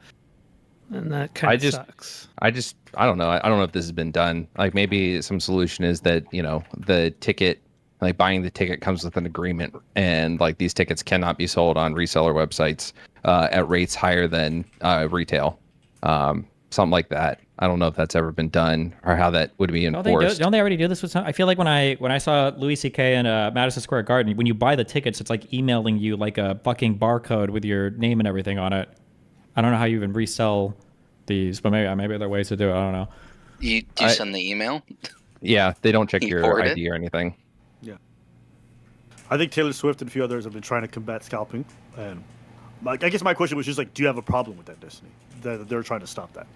and that kind of sucks. I don't know. I don't know if this has been done. Like maybe some solution is that, you know, the ticket, like buying the ticket comes with an agreement and like these tickets cannot be sold on reseller websites at rates higher than retail. Something like that. I don't know if that's ever been done or how that would be enforced. Don't they already do this with some? I feel like when I saw Louis C.K. in Madison Square Garden, when you buy the tickets, it's like emailing you like a fucking barcode with your name and everything on it. I don't know how you even resell these, but maybe there are ways to do it. I don't know. Do you send the email? Yeah, they don't check Can you your forward ID or anything. I think Taylor Swift and a few others have been trying to combat scalping, and like I guess my question was just like, do you have a problem with that, Destiny? That they're trying to stop that.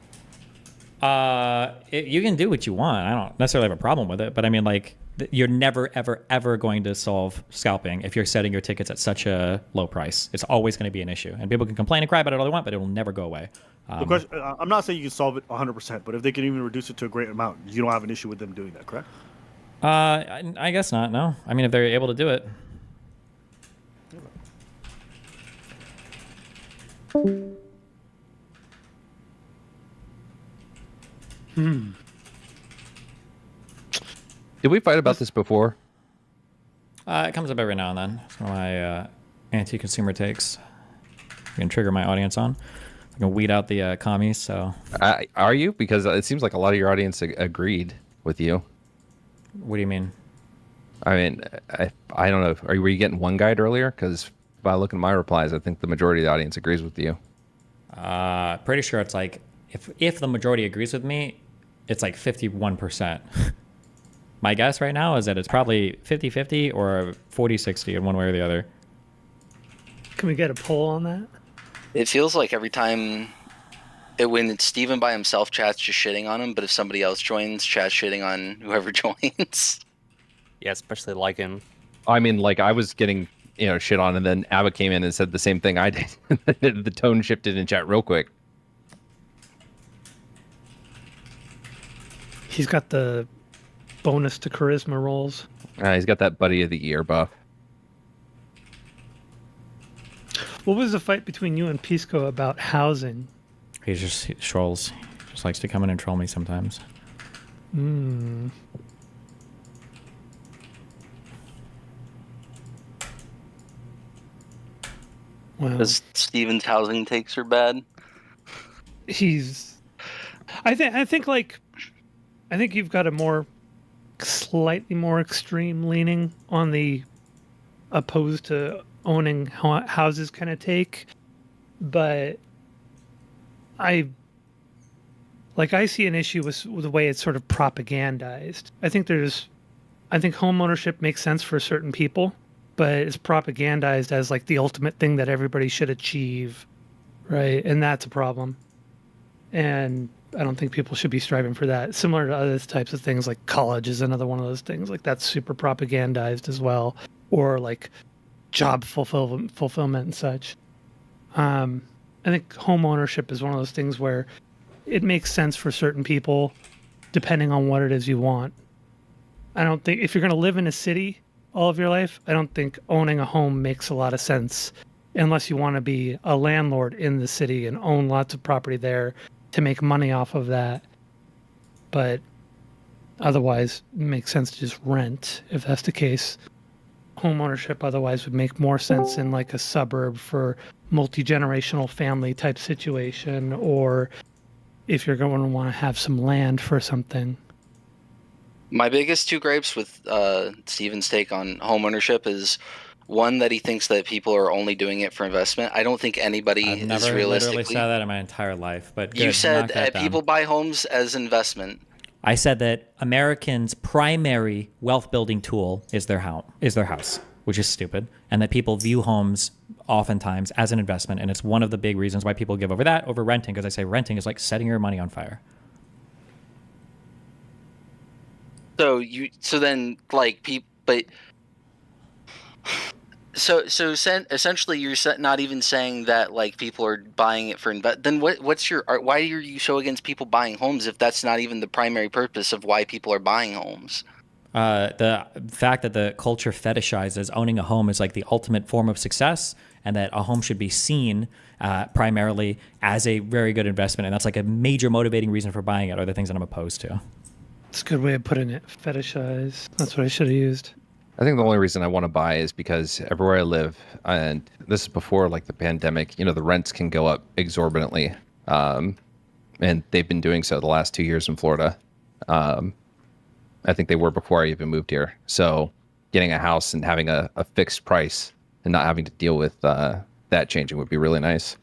You can do what you want. I don't necessarily have a problem with it, but I mean, like, you're never, ever, ever going to solve scalping if you're setting your tickets at such a low price. It's always going to be an issue, and people can complain and cry about it all they want, but it will never go away. The question, I'm not saying you can solve it 100%, but if they can even reduce it to a great amount, you don't have an issue with them doing that, correct? I guess not. No, I mean, if they're able to do it. Did we fight about this before? It comes up every now and then. It's one of my anti-consumer takes. You can trigger my audience on. I can weed out the commies. So, Are you? Because it seems like a lot of your audience agreed with you. what do you mean? I mean, I don't know. Were you getting one guide earlier? Because by looking at my replies, I think the majority of the audience agrees with you. Pretty sure it's like if the majority agrees with me, it's like 51%. My guess right now is that it's probably 50-50 or 40-60 in one way or the other. Can we get a poll on that? It feels like every time when it's Steven by himself, chat's just shitting on him, but if somebody else joins, chat's shitting on whoever joins. Yeah, especially like him. I mean, like I was getting shit on, and then Abba came in and said the same thing I did. The tone shifted in chat real quick. He's got the bonus to charisma rolls. He's got that buddy of the year buff. What was the fight between you and Pisco about housing? He trolls. He just likes to come in and troll me sometimes. Well, Because Steven's housing takes are bad. I think you've got a slightly more extreme leaning on the opposed to owning houses kind of take, but I see an issue with the way it's sort of propagandized. I think home ownership makes sense for certain people, but it's propagandized as like the ultimate thing that everybody should achieve, right? And that's a problem. And I don't think people should be striving for that. Similar to other types of things, like college is another one of those things. Like that's super propagandized as well, or like job fulfillment and such. I think home ownership is one of those things where it makes sense for certain people, depending on what it is you want. I don't think if you're going to live in a city all of your life, I don't think owning a home makes a lot of sense, unless you want to be a landlord in the city and own lots of property there to make money off of that. But otherwise, it makes sense to just rent if that's the case. Home ownership otherwise would make more sense in like a suburb for multi-generational family type situation, or if you're going to want to have some land for something. My biggest two gripes with Steven's take on home ownership is one, that he thinks that people are only doing it for investment. I don't think anybody I've is never realistically. literally said that in my entire life. But good, You said knock that down. people buy homes as investment. I said that Americans' primary wealth building tool is their house, which is stupid, and that people view homes oftentimes as an investment, and it's one of the big reasons why people give over renting, because I say renting is like setting your money on fire. So essentially you're not even saying that like people are buying it for invest. Then why are you so against people buying homes if that's not even the primary purpose of why people are buying homes? The fact that the culture fetishizes owning a home is like the ultimate form of success, and that a home should be seen primarily as a very good investment, and that's like a major motivating reason for buying it, are the things that I'm opposed to. It's a good way of putting it. Fetishize. That's what I should have used. I think the only reason I want to buy is because everywhere I live, and this is before like the pandemic, the rents can go up exorbitantly. And they've been doing so the last 2 years in Florida. I think they were before I even moved here. So getting a house and having a fixed price and not having to deal with that changing would be really nice.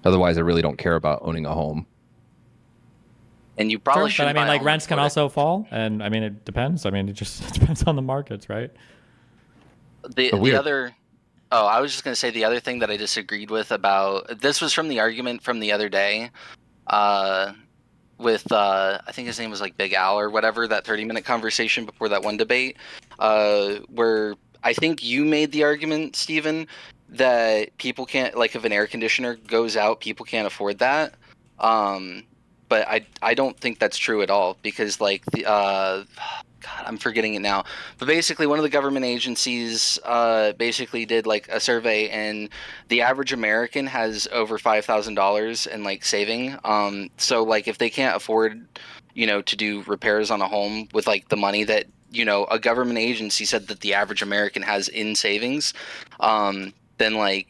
Otherwise, I really don't care about owning a home. and you probably Sure, but I shouldn't. mean, buy a like home rents can for it. also fall, and I mean, it depends. I mean, it just it depends on the markets, right? The other. Oh, I was just gonna say the other thing that I disagreed with about this was from the argument from the other day, with I think his name was like Big Al or whatever, that 30-minute conversation before that one debate, where I think you made the argument, Stephen, that people can't, like, if an air conditioner goes out, people can't afford that. But I don't think that's true at all, because like the God, I'm forgetting it now. But basically, one of the government agencies basically did like a survey, and the average American has over $5,000 in like saving. So like if they can't afford, to do repairs on a home with like the money that a government agency said that the average American has in savings, then like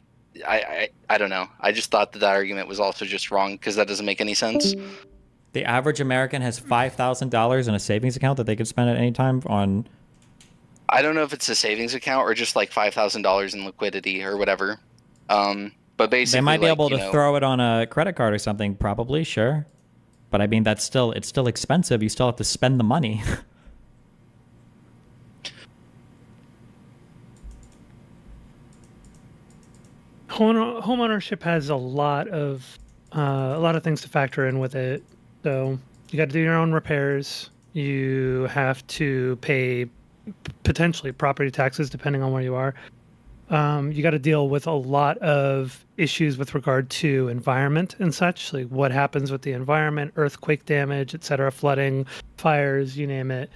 I don't know. I just thought that argument was also just wrong, because that doesn't make any sense. The average American has $5,000 in a savings account that they could spend at any time on. I don't know if it's a savings account or just like $5,000 in liquidity or whatever. But basically, They might be like, able to throw it on a credit card or something, probably, sure. But I mean, it's still expensive. You still have to spend the money. Home ownership has a lot of things to factor in with it. So you got to do your own repairs. You have to pay potentially property taxes depending on where you are. You got to deal with a lot of issues with regard to environment and such, like what happens with the environment, earthquake damage, etc., flooding, fires, you name it.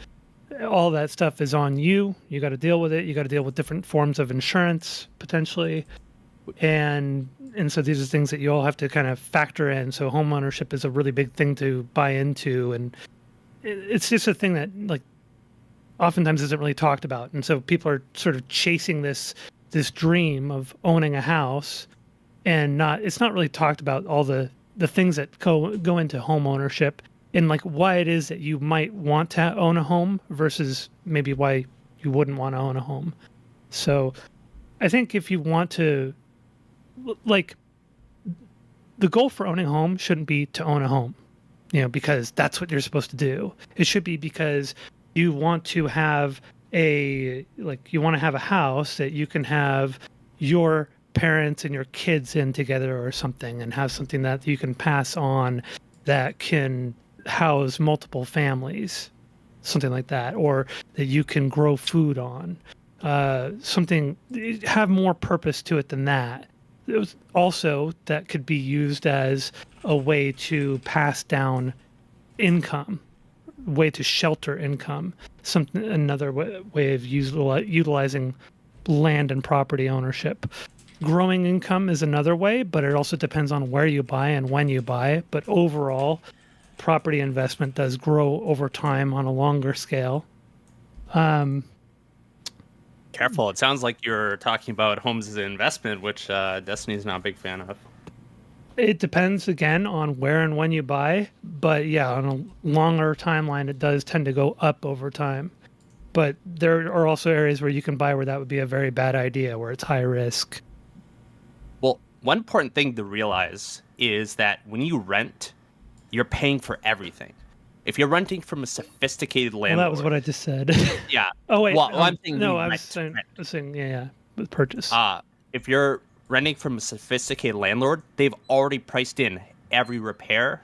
All that stuff is on you. You got to deal with it. You got to deal with different forms of insurance potentially. And so these are things that you all have to kind of factor in. So home ownership is a really big thing to buy into, and it's just a thing that like oftentimes isn't really talked about. And so people are sort of chasing this dream of owning a house, and it's not really talked about all the things that go into home ownership, and like why it is that you might want to own a home versus maybe why you wouldn't want to own a home. So I think if you want to, like, the goal for owning a home shouldn't be to own a home, because that's what you're supposed to do. It should be because you want to have a house that you can have your parents and your kids in together or something, and have something that you can pass on that can house multiple families, something like that, or that you can grow food on. Something have more purpose to it than that. It was also that could be used as a way to pass down income, way to shelter income, another way of utilizing land and property ownership. Growing income is another way, but it also depends on where you buy and when you buy. But overall, property investment does grow over time on a longer scale. Careful. It sounds like you're talking about homes as an investment, which Destiny's not a big fan of. It depends, again, on where and when you buy. But yeah, on a longer timeline, it does tend to go up over time. But there are also areas where you can buy where that would be a very bad idea, where it's high risk. Well, one important thing to realize is that when you rent, you're paying for everything. If you're renting from a sophisticated landlord... Well, that was what I just said. Yeah. Oh, wait. Well, I'm thinking no, I was saying, yeah, with purchase. If you're renting from a sophisticated landlord, they've already priced in every repair,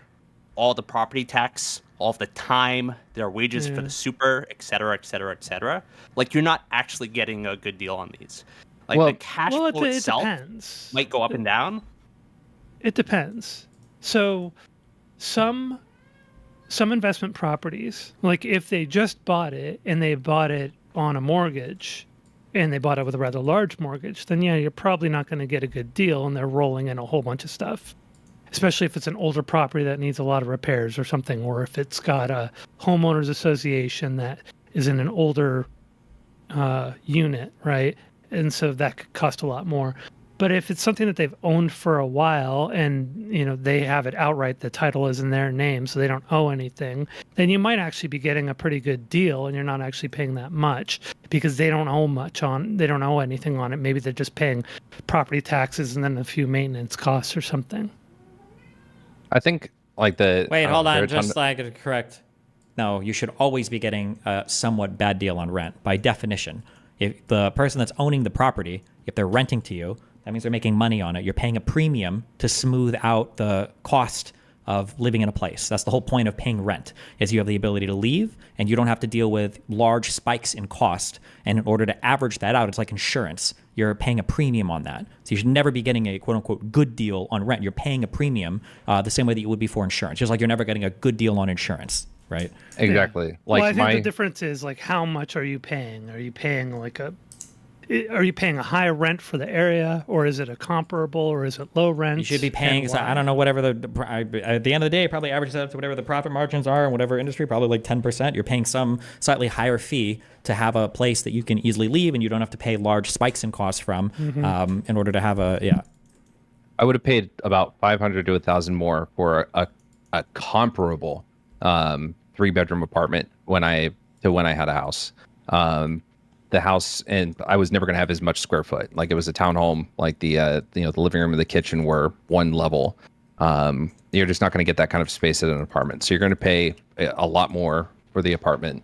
all the property tax, all of the time, their wages for the super, et cetera, et cetera, et cetera. Like, you're not actually getting a good deal on these. Like, the cash flow itself might go up and down. It depends. So some investment properties, like if they just bought it and they bought it on a mortgage and they bought it with a rather large mortgage, then yeah, you're probably not going to get a good deal, and they're rolling in a whole bunch of stuff. Especially if it's an older property that needs a lot of repairs or something, or if it's got a homeowners association that is in an older unit, right? And so that could cost a lot more. But if it's something that they've owned for a while and, they have it outright, the title is in their name, so they don't owe anything, then you might actually be getting a pretty good deal, and you're not actually paying that much because they don't owe anything on it. Maybe they're just paying property taxes and then a few maintenance costs or something. I think Like the Wait, hold there are on. a ton Just like correct. No, you should always be getting a somewhat bad deal on rent by definition. If the person that's owning the property, if they're renting to you, that means they're making money on it. You're paying a premium to smooth out the cost of living in a place. That's the whole point of paying rent, is you have the ability to leave and you don't have to deal with large spikes in cost. And in order to average that out, it's like insurance. You're paying a premium on that. So you should never be getting a quote unquote good deal on rent. You're paying a premium the same way that you would be for insurance. Just like you're never getting a good deal on insurance, right? exactly. Yeah. Like Well, I think the difference is like how much are you paying? Are you paying a high rent for the area, or is it a comparable, or is it low rent? You should be paying, so I don't know, whatever at the end of the day, it probably averages out to whatever the profit margins are in whatever industry, probably like 10%. You're paying some slightly higher fee to have a place that you can easily leave and you don't have to pay large spikes in costs from in order to have I would have paid about 500 to 1,000 more for a comparable 3-bedroom apartment when I had a house. The house, and I was never going to have as much square foot. Like it was a townhome. Like the living room and the kitchen were one level. You're just not going to get that kind of space at an apartment. So you're going to pay a lot more for the apartment.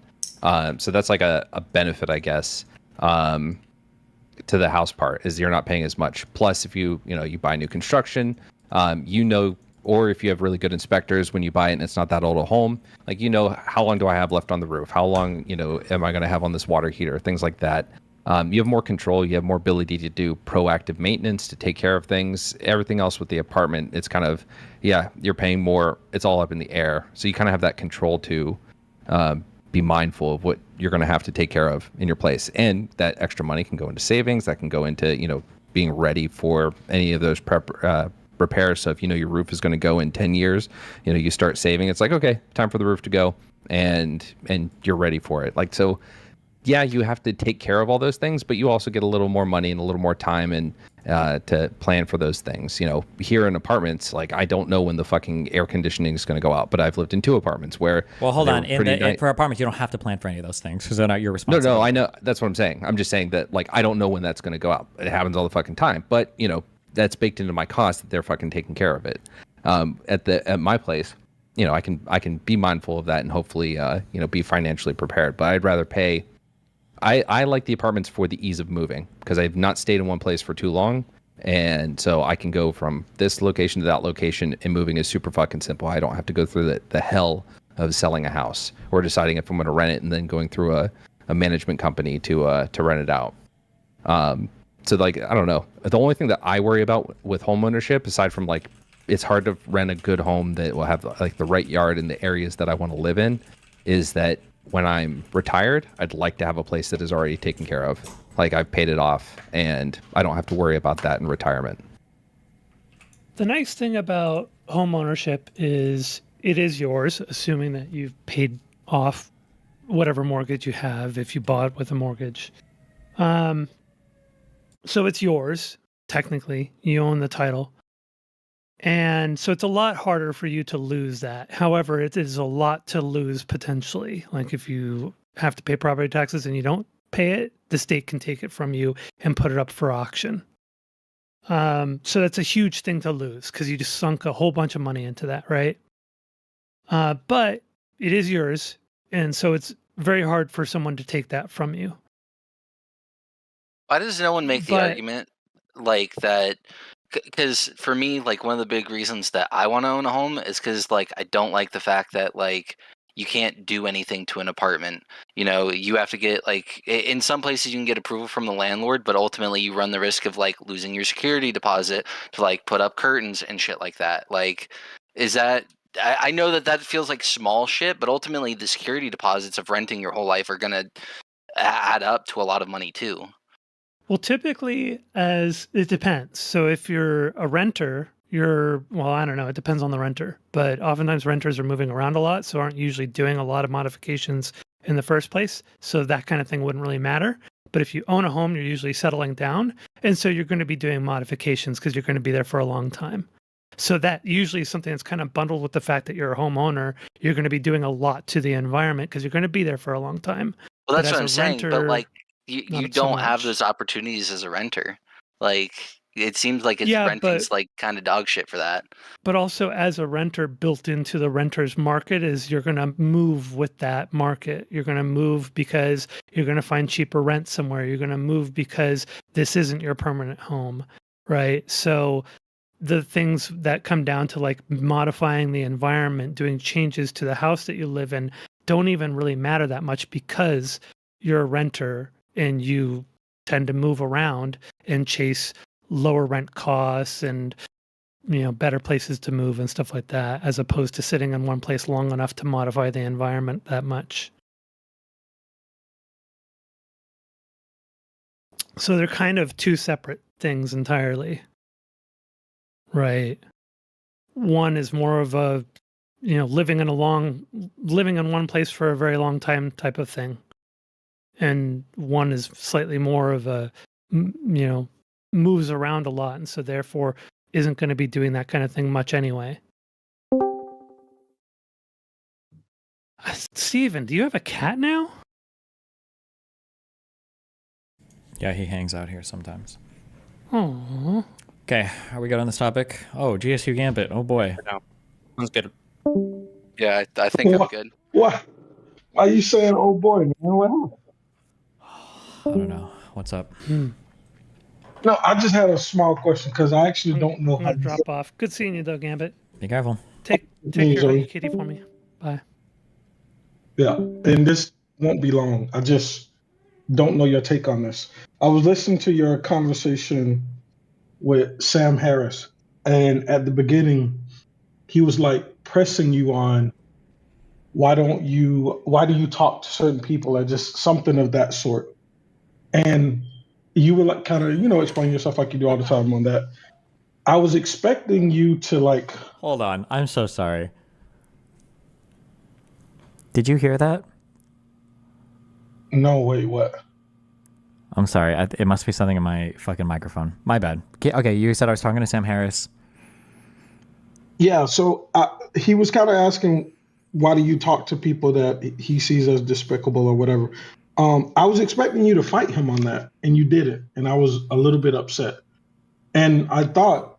So that's like a benefit, I guess, to the house part, is you're not paying as much. Plus, if you buy new construction, or if you have really good inspectors when you buy it and it's not that old a home, like, how long do I have left on the roof? How long, am I going to have on this water heater? Things like that. You have more control. You have more ability to do proactive maintenance, to take care of things. Everything else with the apartment, it's kind of, you're paying more. It's all up in the air. So you kind of have that control to be mindful of what you're going to have to take care of in your place. And that extra money can go into savings. That can go into, being ready for any of those repairs. So if your roof is going to go in 10 years, you start saving. It's like, okay, time for the roof to go, and you're ready for it. Like, so yeah, you have to take care of all those things, but you also get a little more money and a little more time and to plan for those things. Here in apartments, like, I don't know when the fucking air conditioning is going to go out, but I've lived in 2 apartments where well, hold on. For apartments, you don't have to plan for any of those things because they're not your responsibility. No, I know. That's what I'm saying. I'm just saying that, like, I don't know when that's going to go out. It happens all the fucking time, but that's baked into my cost that they're fucking taking care of it. At my place, I can be mindful of that and hopefully be financially prepared. But I'd rather pay. I like the apartments for the ease of moving because I've not stayed in one place for too long, and so I can go from this location to that location, and moving is super fucking simple. I don't have to go through the hell of selling a house or deciding if I'm going to rent it and then going through a management company to rent it out. So, like, I don't know. The only thing that I worry about with home ownership, aside from, like, it's hard to rent a good home that will have, like, the right yard in the areas that I want to live in, is that when I'm retired, I'd like to have a place that is already taken care of. Like, I've paid it off, and I don't have to worry about that in retirement. The nice thing about home ownership is it is yours, assuming that you've paid off whatever mortgage you have if you bought with a mortgage. So it's yours, technically. You own the title. And so it's a lot harder for you to lose that. However, it is a lot to lose potentially. Like if you have to pay property taxes and you don't pay it, the state can take it from you and put it up for auction. So that's a huge thing to lose because you just sunk a whole bunch of money into that, right? But it is yours. And so it's very hard for someone to take that from you. Why does no one make the argument like that? Because for me, like, one of the big reasons that I want to own a home is because, like, I don't like the fact that, like, you can't do anything to an apartment. You have to get, like, in some places you can get approval from the landlord, but ultimately you run the risk of, like, losing your security deposit to, like, put up curtains and shit like that. Like, is that... I know that feels like small shit, but ultimately the security deposits of renting your whole life are going to add up to a lot of money, too. Well, typically, as it depends. So if you're a renter, I don't know, it depends on the renter. But oftentimes renters are moving around a lot, so aren't usually doing a lot of modifications in the first place. So that kind of thing wouldn't really matter. But if you own a home, you're usually settling down. And so you're going to be doing modifications because you're going to be there for a long time. So that usually is something that's kind of bundled with the fact that you're a homeowner. You're going to be doing a lot to the environment because you're going to be there for a long time. Well, that's what I'm saying. But, like, you don't have those opportunities as a renter. Like, It seems like its Yeah, renting's but- like kind of dog shit for that. But also, as a renter, built into the renter's market is you're going to move with that market. You're going to move because you're going to find cheaper rent somewhere. You're going to move because this isn't your permanent home, right? So the things that come down to like modifying the environment, doing changes to the house that you live in, don't even really matter that much because you're a renter and you tend to move around and chase lower rent costs and better places to move and stuff like that, as opposed to sitting in one place long enough to modify the environment that much. So they're kind of two separate things entirely. Right. One is more of a, living in one place for a very long time type of thing. And one is slightly more of a, moves around a lot. And so therefore isn't going to be doing that kind of thing much anyway. Steven, do you have a cat now? Yeah, he hangs out here sometimes. Oh. Okay, are we good on this topic? Oh, GSU Gambit. Oh boy. No, sounds good. Yeah, I think I'm good. What? Why are you saying, oh boy, man? What happened? I don't know. What's up? No, I just had a small question because I actually don't know I'm how gonna drop off. Good seeing you though, Gambit. Be careful. Take Hey, your Zoe. honey kitty for me. Bye. Yeah, and this won't be long. I just don't know your take on this. I was listening to your conversation with Sam Harris, and at the beginning, he was like pressing you on why do you talk to certain people or just something of that sort. And you were like kind of, explain yourself like you do all the time on that. I was expecting you to like. Hold on. I'm so sorry. Did you hear that? No, wait, what? I'm sorry. It must be something in my fucking microphone. My bad. Okay, you said I was talking to Sam Harris. Yeah, so he was kind of asking, why do you talk to people that he sees as despicable or whatever? I was expecting you to fight him on that, and you didn't, and I was a little bit upset. And I thought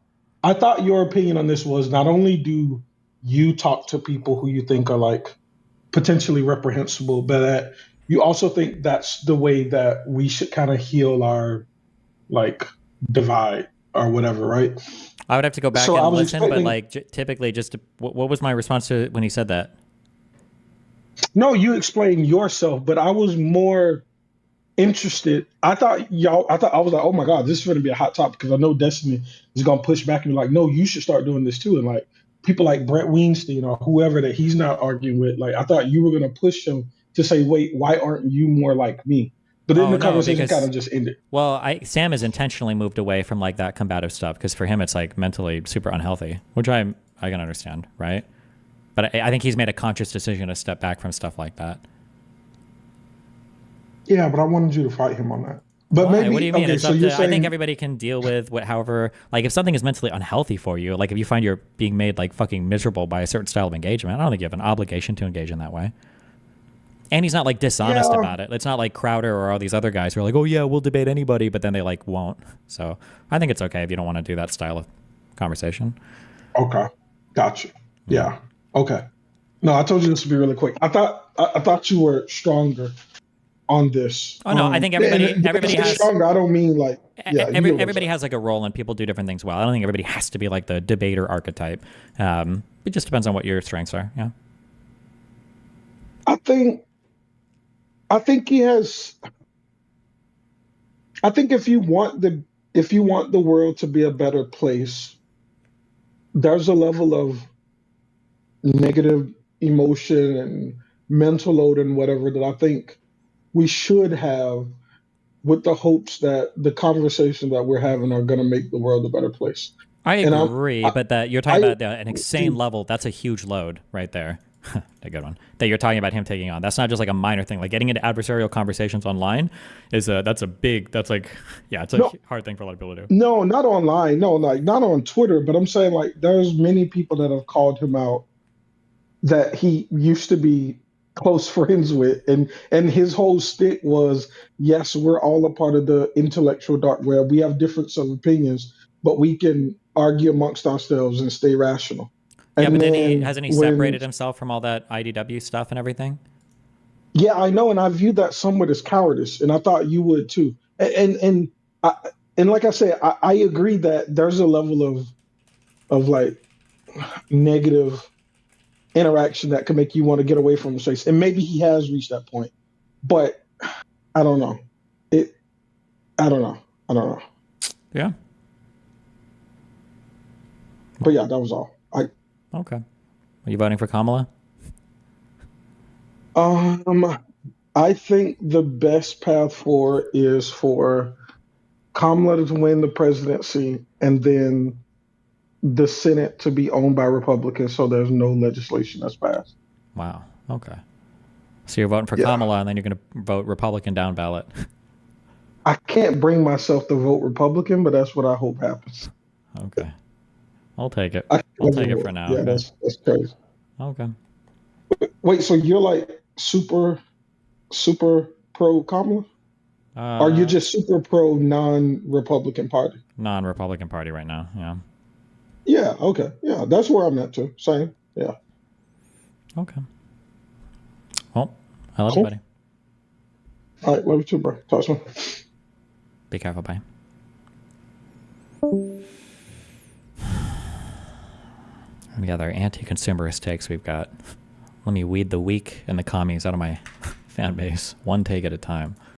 your opinion on this was not only do you talk to people who you think are like potentially reprehensible, but that you also think that's the way that we should kind of heal our like divide or whatever, right? I would have to go back So I and was listen, but expecting- like typically, what was my response to when he said that? No, you explain yourself, but I was more interested. I was like, oh my God, this is going to be a hot topic because I know Destiny is going to push back and be like, no, you should start doing this too. And like people like Brett Weinstein or whoever that he's not arguing with, like I thought you were going to push him to say, wait, why aren't you more like me? But then the conversation kind of just ended. Well, Sam has intentionally moved away from like that combative stuff because for him it's like mentally super unhealthy, which I can understand, right? But I think he's made a conscious decision to step back from stuff like that. Yeah, but I wanted you to fight him on that. But Why? maybe, What do you mean? okay, It's so up you're to, saying, I think everybody can deal with however, like if something is mentally unhealthy for you, like if you find you're being made like fucking miserable by a certain style of engagement, I don't think you have an obligation to engage in that way. And he's not like dishonest about it. It's not like Crowder or all these other guys who are like, oh yeah, we'll debate anybody, but then they like won't. So I think it's okay if you don't want to do that style of conversation. Okay, gotcha. Yeah, okay. No, I told you this would be really quick. I thought you were stronger on this. Oh no, I think everybody has stronger. I don't mean like everybody has like a role and people do different things well. I don't think everybody has to be like the debater archetype. It just depends on what your strengths are. Yeah. I think he has. I think if you want the world to be a better place, there's a level of negative emotion and mental load and whatever that I think we should have with the hopes that the conversation that we're having are going to make the world a better place. I agree, but that you're talking about an insane level. That's a huge load right there. A good one that you're talking about him taking on. That's not just like a minor thing. Like getting into adversarial conversations online it's a hard thing for a lot of people to do. No, not online. No, like not on Twitter. But I'm saying like there's many people that have called him out that he used to be close friends with, and his whole stick was, yes, we're all a part of the intellectual dark web. We have difference of opinions, but we can argue amongst ourselves and stay rational. Yeah, And but then hasn't he when- separated himself from all that IDW stuff and everything? Yeah, I know, and I view that somewhat as cowardice, and I thought you would too. And like I said, I agree that there's a level of like negative interaction that can make you want to get away from the space, and maybe he has reached that point, but I don't know. I don't know. Yeah. But yeah, that was all. Okay. Are you voting for Kamala? I think the best path forward is for Kamala to win the presidency and then the Senate to be owned by Republicans, so there's no legislation that's passed. Wow. Okay. So you're voting for Kamala, and then you're going to vote Republican down ballot. I can't bring myself to vote Republican, but that's what I hope happens. Okay. I'll take it. I'll take it for now. Yeah, Okay. that's crazy. Okay. Wait, so you're like super pro Kamala? Or you're just super pro non-Republican party? Non-Republican party right now, yeah. Yeah, okay. Yeah, that's where I'm at too. Same. Yeah. Okay. Well, I love Cool. you, buddy. All right, love you too, bro. Talk soon. Be careful, bye. The other anti-consumerist takes we've got. Let me weed the weak and the commies out of my fan base, one take at a time.